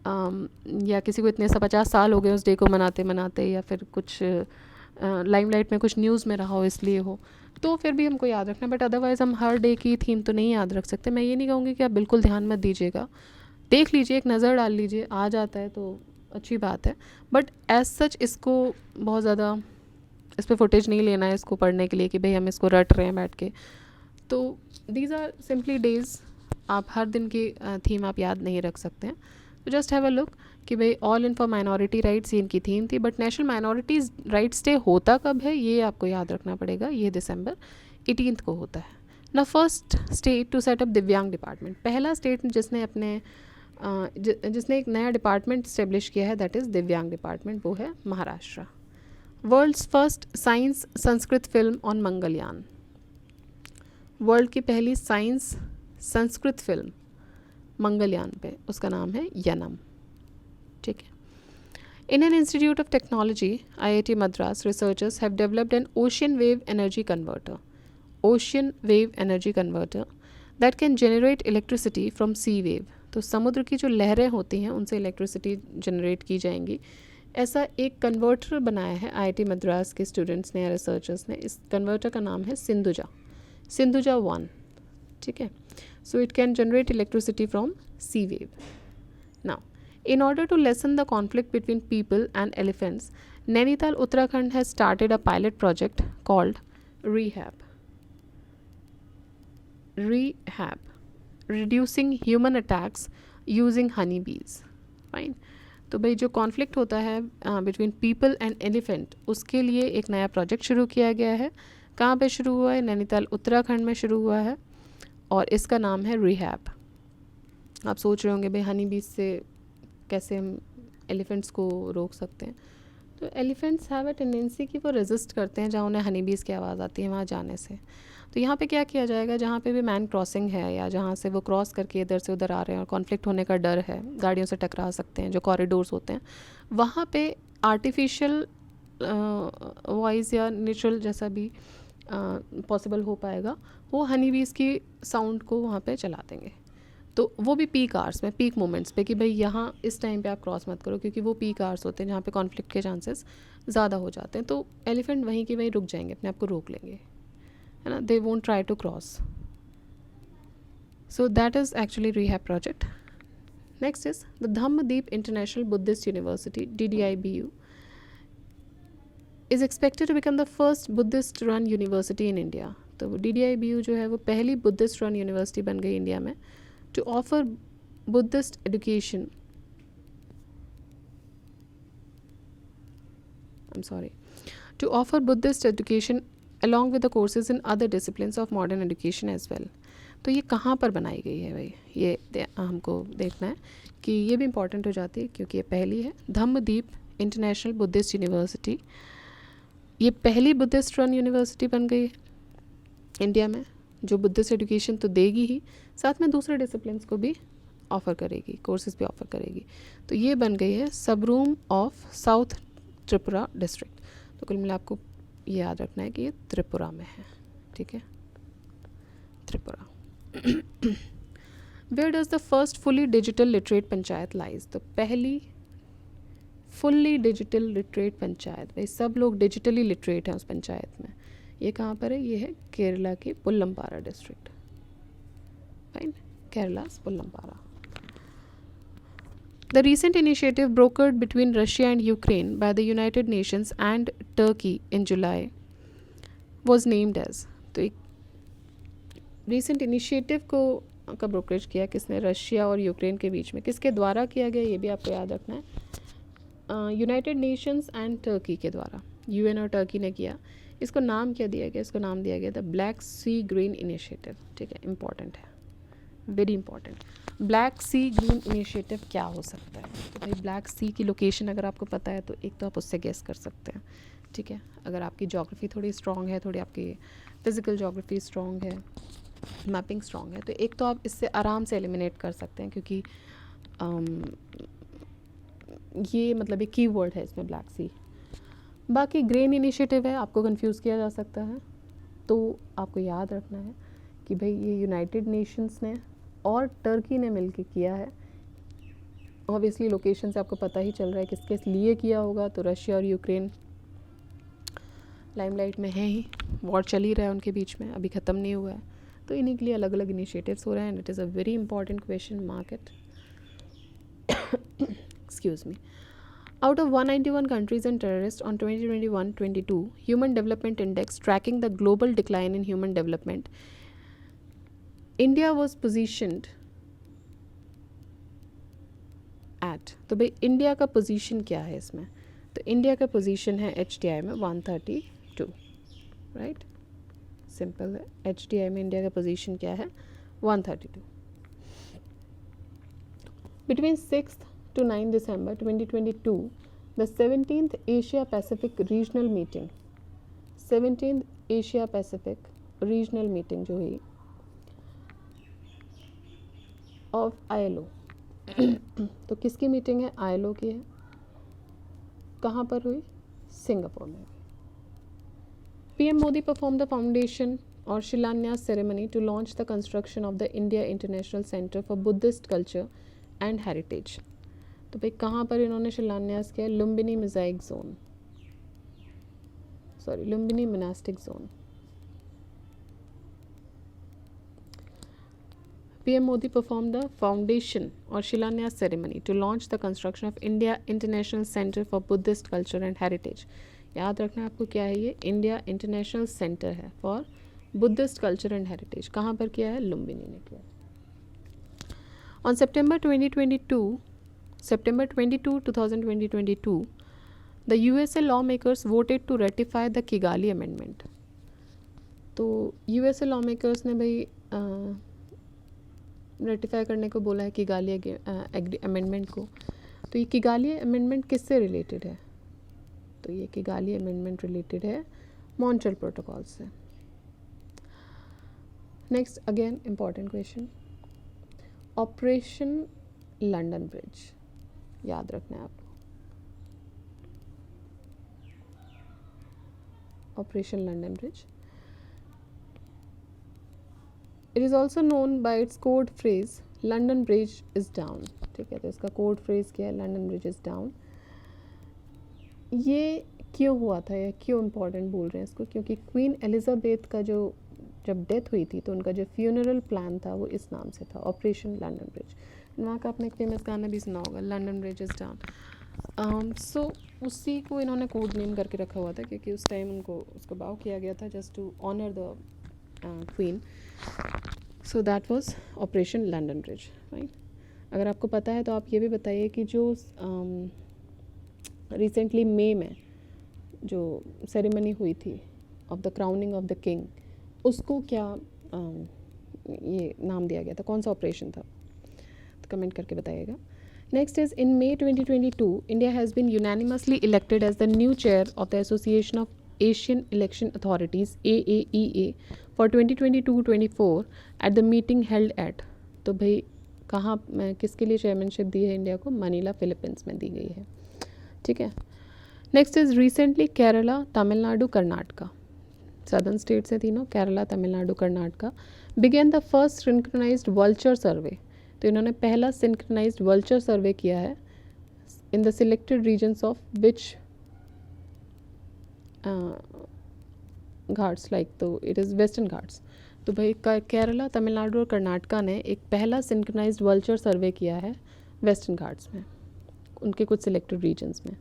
या किसी को इतने 50 साल हो गए उस डे को मनाते मनाते, या फिर कुछ लाइमलाइट में कुछ न्यूज़ में रहा हो इसलिए हो, तो फिर भी हमको याद रखना। बट अदरवाइज़ हम हर डे की थीम तो नहीं याद रख सकते। मैं ये नहीं कहूँगी कि आप बिल्कुल ध्यान मत दीजिएगा, देख लीजिए, एक नज़र डाल लीजिए, आ जाता है तो अच्छी बात है, बट एज सच इसको बहुत ज़्यादा इस पर फुटेज नहीं लेना है इसको पढ़ने के लिए कि भाई हम इसको रट रहे हैं बैठ के। तो दीज आर सिंपली डेज़, आप हर दिन की थीम आप याद नहीं रख सकते हैं। तो जस्ट हैव अ लुक कि भाई all in for minority rights ये इनकी थीम थी, but national minorities rights day होता कब है ये आपको याद रखना पड़ेगा। ये December 18th को होता है ना। फर्स्ट स्टेट टू सेटअप दिव्यांग डिपार्टमेंट, पहला स्टेट जिसने जिसने एक नया डिपार्टमेंट इस्टेब्लिश किया है, दैट इज़ दिव्यांग डिपार्टमेंट, वो है Maharashtra. World's first science Sanskrit film on Mangalyaan, world की पहली साइंस संस्कृत फिल्म मंगलयान पे, उसका नाम है यनम। ठीक है। Indian Institute of Technology, IIT Madras, researchers have developed an ocean wave energy converter that can generate electricity from sea wave. तो समुद्र की जो लहरें होती हैं उनसे इलेक्ट्रिसिटी जनरेट की जाएंगी। ऐसा एक कन्वर्टर बनाया है IIT मद्रास के स्टूडेंट्स ने या रिसर्चर्स ने। इस कन्वर्टर का नाम है सिंधुजा 1। ठीक है। So it can generate electricity from sea wave. Now, in order to lessen the conflict between people and elephants, Nainital, Uttarakhand has started a pilot project called REHAB, reducing human attacks using honeybees. Fine. तो भाई जो conflict होता है between people and elephant, उसके लिए एक नया project शुरू किया गया है। कहाँ पे शुरू हुआ है? नैनीताल उत्तराखंड में शुरू हुआ है और इसका नाम है REHAB। आप सोच रहे होंगे भाई हनी बीज से कैसे हम एलिफेंट्स को रोक सकते हैं। तो एलिफेंट्स हैव अ टेंडेंसी कि वो रेजिस्ट करते हैं जहाँ उन्हें हनी बीज की आवाज़ आती है वहाँ जाने से। तो यहाँ पे क्या किया जाएगा, जहाँ पे भी मैन क्रॉसिंग है या जहाँ से वो क्रॉस करके इधर से उधर आ रहे हैं और कॉन्फ्लिक्ट होने का डर है, गाड़ियों से टकरा सकते हैं, जो कॉरिडोर्स होते हैं, वहाँ पे आर्टिफिशियल वॉइस या नेचुरल जैसा भी पॉसिबल हो पाएगा, वो हनी बीज की साउंड को वहाँ पे चला देंगे। तो वो भी पीक आवर्स में, पीक मोमेंट्स पे, कि भाई यहाँ इस टाइम पे आप क्रॉस मत करो, क्योंकि वो पीक आवर्स होते हैं जहाँ पे कॉन्फ्लिक्ट के चांसेस ज़्यादा हो जाते हैं। तो एलिफेंट वहीं की वहीं रुक जाएंगे, अपने आप को रोक लेंगे, है ना। They won't try to cross. So that is actually REHAB project. Next is the Dhammadeep international Buddhist university, DDIBU, is expected to become the first Buddhist run university in India. तो DDIBU जो है वो पहली बुद्धिस्ट रन यूनिवर्सिटी बन गई India में, to offer Buddhist education, to offer Buddhist education along with the courses in other disciplines of modern education as well. तो ये कहाँ पर बनाई गई है भाई, ये हमको देखना है कि ये भी इम्पॉर्टेंट हो जाती है, क्योंकि ये पहली है धम्मदीप इंटरनेशनल बुद्धिस्ट यूनिवर्सिटी। ये पहली बुद्धिस्ट रन यूनिवर्सिटी बन गई इंडिया में, जो बुद्धिस्ट एजुकेशन तो देगी ही, साथ में दूसरे डिसिप्लिन्स को भी ऑफ़र करेगी, कोर्सेज भी ऑफ़र करेगी। तो ये बन गई है Sabroom of south Tripura district. तो कुल मिला आपको ये याद रखना है कि ये त्रिपुरा में है। ठीक है, Tripura. Where does the first fully digital literate panchayat lies? तो पहली फुल्ली डिजिटल लिटरेट पंचायत, भाई सब लोग डिजिटली लिटरेट हैं उस पंचायत में। ये कहाँ पर है? ये है केरला के Pullampara district. Fine, Kerala Pullampara. The recent initiative brokered between Russia and Ukraine by the United Nations and Turkey in July was named as। तो एक recent initiative को का ब्रोकरेज किया किसने? रशिया और यूक्रेन के बीच में। किसके द्वारा किया गया ये भी आपको याद रखना है, यूनाइटेड नेशंस एंड टर्की के द्वारा। UN और टर्की ने किया। इसको नाम क्या दिया गया? इसको नाम दिया गया the Black Sea green initiative. ठीक है, इंपॉर्टेंट है, very important. Black Sea green initiative क्या हो सकता है? तो भाई ब्लैक सी की लोकेशन अगर आपको पता है तो एक तो आप उससे गेस कर सकते हैं। ठीक है, अगर आपकी ज्योग्राफी थोड़ी स्ट्रॉन्ग है, थोड़ी आपकी फिजिकल ज्योग्राफी स्ट्रॉन्ग है, मैपिंग स्ट्रॉन्ग है, तो एक तो आप इससे आराम से एलिमिनेट कर सकते हैं, क्योंकि ये मतलब एक कीवर्ड है इसमें, ब्लैक सी। बाकी ग्रीन इनिशिएटिव है, आपको कंफ्यूज किया जा सकता है, तो आपको याद रखना है कि भाई ये यूनाइटेड नेशंस ने और टर्की ने मिलकर किया है। ऑब्वियसली लोकेशन से आपको पता ही चल रहा है किसके लिए किया होगा। तो रशिया और यूक्रेन लाइमलाइट में है ही, वॉर चल ही रहा है उनके बीच में, अभी ख़त्म नहीं हुआ है। तो इन्हीं के लिए अलग अलग इनिशिएटिव्स हो रहे हैं। It is a very important question, mark it. Excuse me. Out of 191 countries and terrorists on 2021-22 Human Development Index tracking the global decline in human development, India was positioned at। तो भाई India का position क्या है इसमें? तो India का position है HDI में 132, राइट, सिंपल है, HDI में इंडिया का पोजीशन क्या है, 132. Between 6th to 9 December 2022, the 17th Asia Pacific Regional Meeting, 17th Asia Pacific Regional Meeting जो हुई of ILO तो किसकी मीटिंग है, ILO की है. कहाँ पर हुई, सिंगापुर में. PM Modi performed the foundation or Shilanyas ceremony to launch the construction of the India International Center for Buddhist Culture and Heritage. तो भाई कहाँ पर इन्होंने शिलान्यास किया, Lumbini mosaic zone, Lumbini monastic zone. PM Modi performed the foundation or Shilanyas ceremony to launch the construction of India International Center for Buddhist Culture and Heritage. याद रखना आपको क्या है, ये इंडिया इंटरनेशनल सेंटर है for Buddhist culture and heritage. कहाँ पर किया है, लुम्बिनी ने किया. On September 22, 2022, the USA lawmakers voted to ratify the Kigali Amendment. तो USA lawmakers ने भाई रेटिफाई करने को बोला है किगाली अमेंडमेंट को. तो ये किगाली अमेंडमेंट किससे रिलेटेड है, तो ये किगाली अमेंडमेंट रिलेटेड है मॉन्ट्रियल प्रोटोकॉल से. Next again important question, operation London bridge याद रखना है आपको. Operation London bridge, it is also known by it's code phrase London bridge is down. ठीक है, तो इसका कोड फ्रेज क्या है, लंदन ब्रिज इज़ डाउन. ये क्यों हुआ था या क्यों इम्पोर्टेंट बोल रहे हैं इसको, क्योंकि क्वीन एलिज़ाबेथ का जो जब डेथ हुई थी तो उनका जो फ्यूनरल प्लान था वो इस नाम से था, ऑपरेशन लंदन ब्रिज. वहाँ का आपने एक फेमस गाना भी सुना होगा, लंदन ब्रिज इज़ डाउन. सो उसी को इन्होंने कोड नेम करके रखा हुआ था क्योंकि उस टाइम उनको उसको बाव किया गया था just to honour the queen. So that was operation London Bridge, right. अगर आपको पता है तो आप ये भी बताइए कि जो रिसेंटली मई में जो सेरेमनी हुई थी of the crowning of the king, उसको क्या ये नाम दिया गया था, कौन सा ऑपरेशन था, तो कमेंट करके बताइएगा. Next is in May 2022 India has been unanimously elected as the new chair of the association of Asian election authorities AAEA for 2022-24 at the meeting held at. तो भाई कहाँ किसके लिए चेयरमैनशिप दी है इंडिया को, मनीला फिलीपींस में दी गई है. ठीक है. Next is recently Kerala, Tamil Nadu, Karnataka, southern states है तीनों, Kerala, Tamil Nadu, Karnataka, began the first synchronized vulture survey. तो इन्होंने पहला सिंक्रोनाइज्ड वल्चर सर्वे किया है in the selected regions of which Ghats, like तो इट इज़ वेस्टर्न घाट्स. तो भाई केरला, तमिलनाडु और कर्नाटका ने एक पहला सिंक्रोनाइज्ड वल्चर सर्वे किया है वेस्टर्न घाट्स में, उनके कुछ सिलेक्टेड रीजन्स में.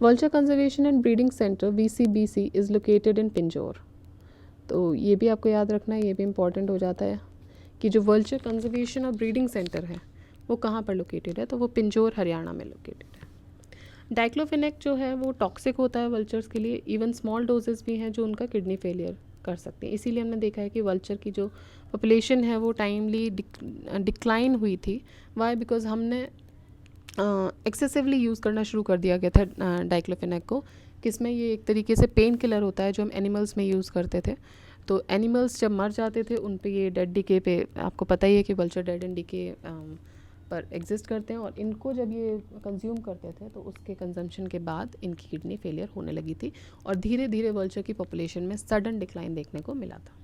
Vulture conservation and breeding centre VCBC is located in Pinjore. तो ये भी आपको याद रखना है, ये भी इम्पॉर्टेंट हो जाता है कि जो वल्चर कंजर्वेशन और ब्रीडिंग सेंटर है वो कहाँ पर लोकेटेड है, तो वो पिंजौर, हरियाणा में लोकेटेड है. डाइक्लोफेनेक जो है वो टॉक्सिक होता है वल्चर्स के लिए, इवन स्मॉल डोजेस भी हैं जो उनका किडनी फेलियर कर सकते हैं. इसीलिए हमने देखा है कि वल्चर की जो पॉपुलेशन है वो टाइमली डिक्लाइन हुई थी. वाई, बिकॉज हमने एक्सेसिवली यूज़ करना शुरू कर दिया गया था डाइक्लोफेनेक को. किसमें, ये एक तरीके से पेन किलर होता है जो हम एनिमल्स में यूज़ करते थे. तो एनिमल्स जब मर जाते थे उन पे ये डेड डिके पे, आपको पता ही है कि वल्चर डेड एंड डिके पर एग्जिस्ट करते हैं, और इनको जब ये कंज्यूम करते थे तो उसके कंजम्पशन के बाद इनकी किडनी फेलियर होने लगी थी और धीरे धीरे वल्चर की पॉपुलेशन में सडन डिक्लाइन देखने को मिला था.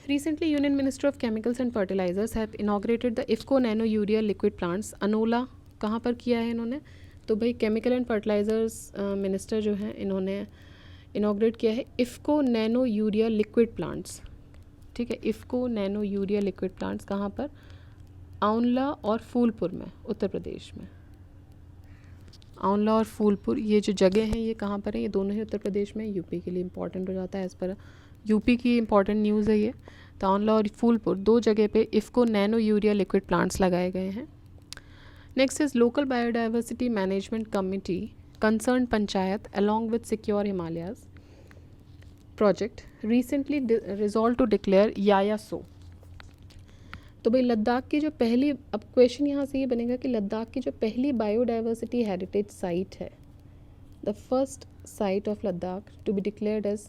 Recently, Union Minister of Chemicals and Fertilizers have inaugurated the IFFCO Nano Urea liquid plants. अनोला कहाँ पर किया है इन्होंने, तो भाई केमिकल एंड फर्टिलाइज़र्स मिनिस्टर जो हैं इन्होंने इनाग्रेट किया है IFFCO nano urea liquid plants. ठीक है, IFFCO nano urea liquid plants कहाँ पर, आंवला और फूलपुर में, उत्तर प्रदेश में. आंवला और फूलपुर ये जो जगह हैं ये कहाँ पर है, ये दोनों ही उत्तर प्रदेश में. यूपी के लिए इंपॉर्टेंट हो जाता है, एज़ पर यूपी की इंपॉर्टेंट न्यूज़ है ये. तो आंवला और फूलपुर दो जगह पे IFFCO nano urea liquid plants लगाए गए हैं. Next is local biodiversity management committee concern panchayat along with secure Himalayas project recently resolved to declare याया सो। तो भाई लद्दाख की जो पहली, अब क्वेश्चन यहाँ से ये बनेगा कि लद्दाख की जो पहली बायोडाइवर्सिटी हेरिटेज साइट है, the first site of Ladakh to be declared as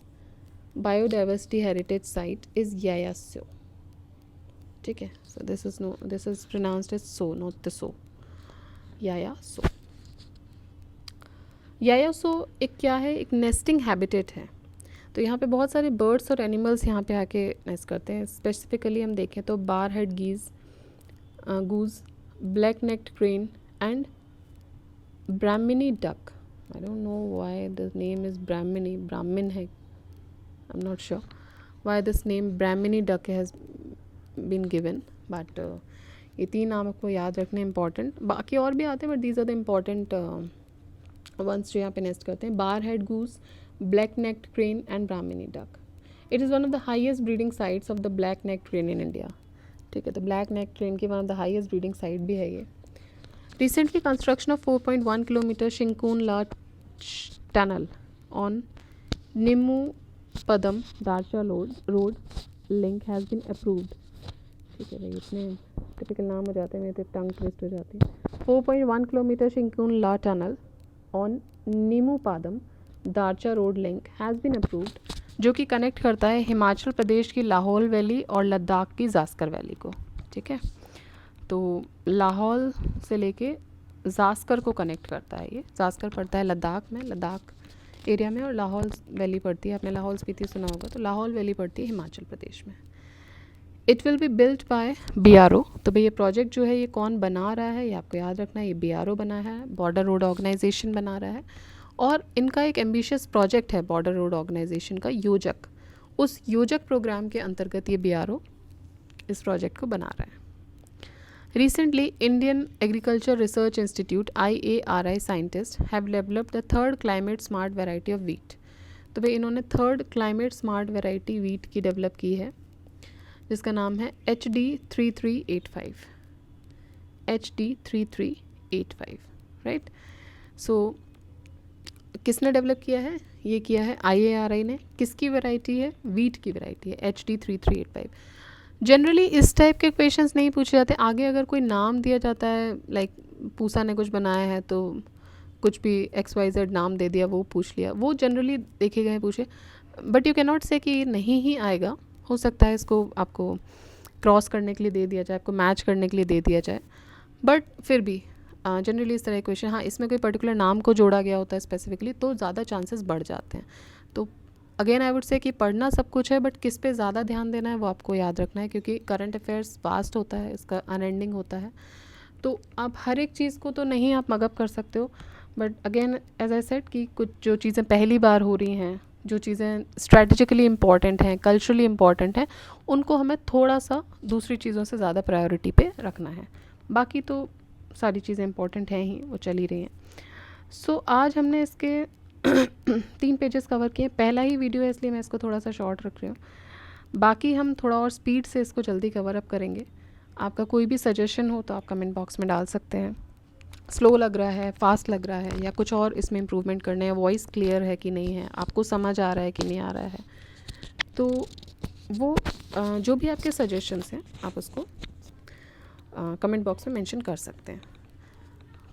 biodiversity heritage site is Yaya Tso. ठीक है, so this is pronounced as so, not the so, Yaya Tso. Yaya Tso एक क्या है, एक नेस्टिंग हैबिटेट है। तो यहाँ पे बहुत सारे बर्ड्स और एनिमल्स यहाँ पे आके नेस्ट करते हैं। स्पेसिफिकली हम देखें तो bar head goose, black necked crane and brahminy duck. I don't know why the name is brahminy, ब्राह्मण है, I am not sure why this name brahminy duck has been given, but ये 3 नाम आपको याद रखने इंपॉर्टेंट। बाकी और भी आते हैं, but these are the important ones जो यहाँ पे नेस्ट करते हैं। Bar head goose, black necked crane and brahmini duck. It is one of the highest breeding sites of the black necked crane in India. ठीक है, तो black necked crane की one of the highest breeding site भी है ये। Recently construction of 4.1 kilometer Shinkun-La tunnel on Nimmu Padam Darsha road link has been approved. ठीक है भाई, इतने टिपिकल नाम हो जाते हैं, मेरे तो टंग ट्विस्ट हो जाती है। 4.1 kilometre Shinkun La tunnel on Nimu Padam Darcha road link has been approved, जो कि कनेक्ट करता है हिमाचल प्रदेश की लाहौल वैली और लद्दाख की जास्कर वैली को। ठीक है, तो लाहौल से लेके जास्कर को कनेक्ट करता है। ये जास्कर पड़ता है लद्दाख में, लद्दाख एरिया में, और लाहौल वैली पड़ती है, आपने लाहौल स्पीति सुना होगा, तो लाहौल वैली पड़ती है हिमाचल प्रदेश में। It will be built by BRO। तो भाई ये प्रोजेक्ट जो है ये कौन बना रहा है, ये आपको याद रखना है, ये BRO बना है, बॉर्डर रोड ऑर्गेनाइजेशन बना रहा है। और इनका एक एम्बिशियस प्रोजेक्ट है बॉर्डर रोड ऑर्गेनाइजेशन का, योजक। उस योजक प्रोग्राम के अंतर्गत ये BRO इस प्रोजेक्ट को बना रहा है। Recently Indian agriculture research institute IARI scientist have developed the 3rd climate smart variety of wheat. तो भाई इन्होंने 3rd climate smart variety wheat की डेवलप की है, जिसका नाम है HD3385, HD3385, राइट। सो किसने डेवलप किया है, ये किया है IARI ने। किसकी वैरायटी है, वीट की वैरायटी है, HD3385। जनरली इस टाइप के क्वेश्चंस नहीं पूछे जाते। आगे अगर कोई नाम दिया जाता है, लाइक पूसा ने कुछ बनाया है तो कुछ भी XYZ नाम दे दिया, वो पूछ लिया, वो जनरली देखे गए पूछे, बट यू कैन नॉट से कि नहीं ही आएगा। हो सकता है इसको आपको क्रॉस करने के लिए दे दिया जाए, आपको मैच करने के लिए दे दिया जाए, बट फिर भी जनरली इस तरह के क्वेश्चन, हाँ इसमें कोई पर्टिकुलर नाम को जोड़ा गया होता है स्पेसिफिकली, तो ज़्यादा चांसेस बढ़ जाते हैं। तो अगेन आई वुड से कि पढ़ना सब कुछ है, बट किस पे ज़्यादा ध्यान देना है वो आपको याद रखना है, क्योंकि करंट अफेयर्स वास्ट होता है, इसका अनएंडिंग होता है, तो आप हर एक चीज़ को तो नहीं आप मगअप कर सकते हो। But again as I said कि कुछ जो चीज़ें पहली बार हो रही हैं, जो चीज़ें स्ट्रैटेजिकली इम्पॉर्टेंट हैं, कल्चरली इम्पॉर्टेंट हैं, उनको हमें थोड़ा सा दूसरी चीज़ों से ज़्यादा प्रायोरिटी पे रखना है। बाकी तो सारी चीज़ें इंपॉर्टेंट हैं ही, वो चल ही रही हैं। सो आज हमने इसके 3 पेजेस कवर किए। पहला ही वीडियो है इसलिए मैं इसको थोड़ा सा शॉर्ट रख रही हूँ, बाकी हम थोड़ा और स्पीड से इसको जल्दी कवर अप करेंगे। आपका कोई भी सजेशन हो तो आप कमेंट बॉक्स में डाल सकते हैं। स्लो लग रहा है, फास्ट लग रहा है, या कुछ और इसमें इम्प्रूवमेंट करने हैं, वॉइस क्लियर है कि नहीं है, आपको समझ आ रहा है कि नहीं आ रहा है, तो वो जो भी आपके सजेशंस हैं आप उसको कमेंट बॉक्स में मेंशन कर सकते हैं।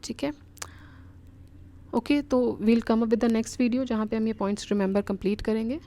ठीक है, ओके, तो we'll come up with the next video जहाँ पे हम ये पॉइंट्स रिमेंबर कंप्लीट करेंगे।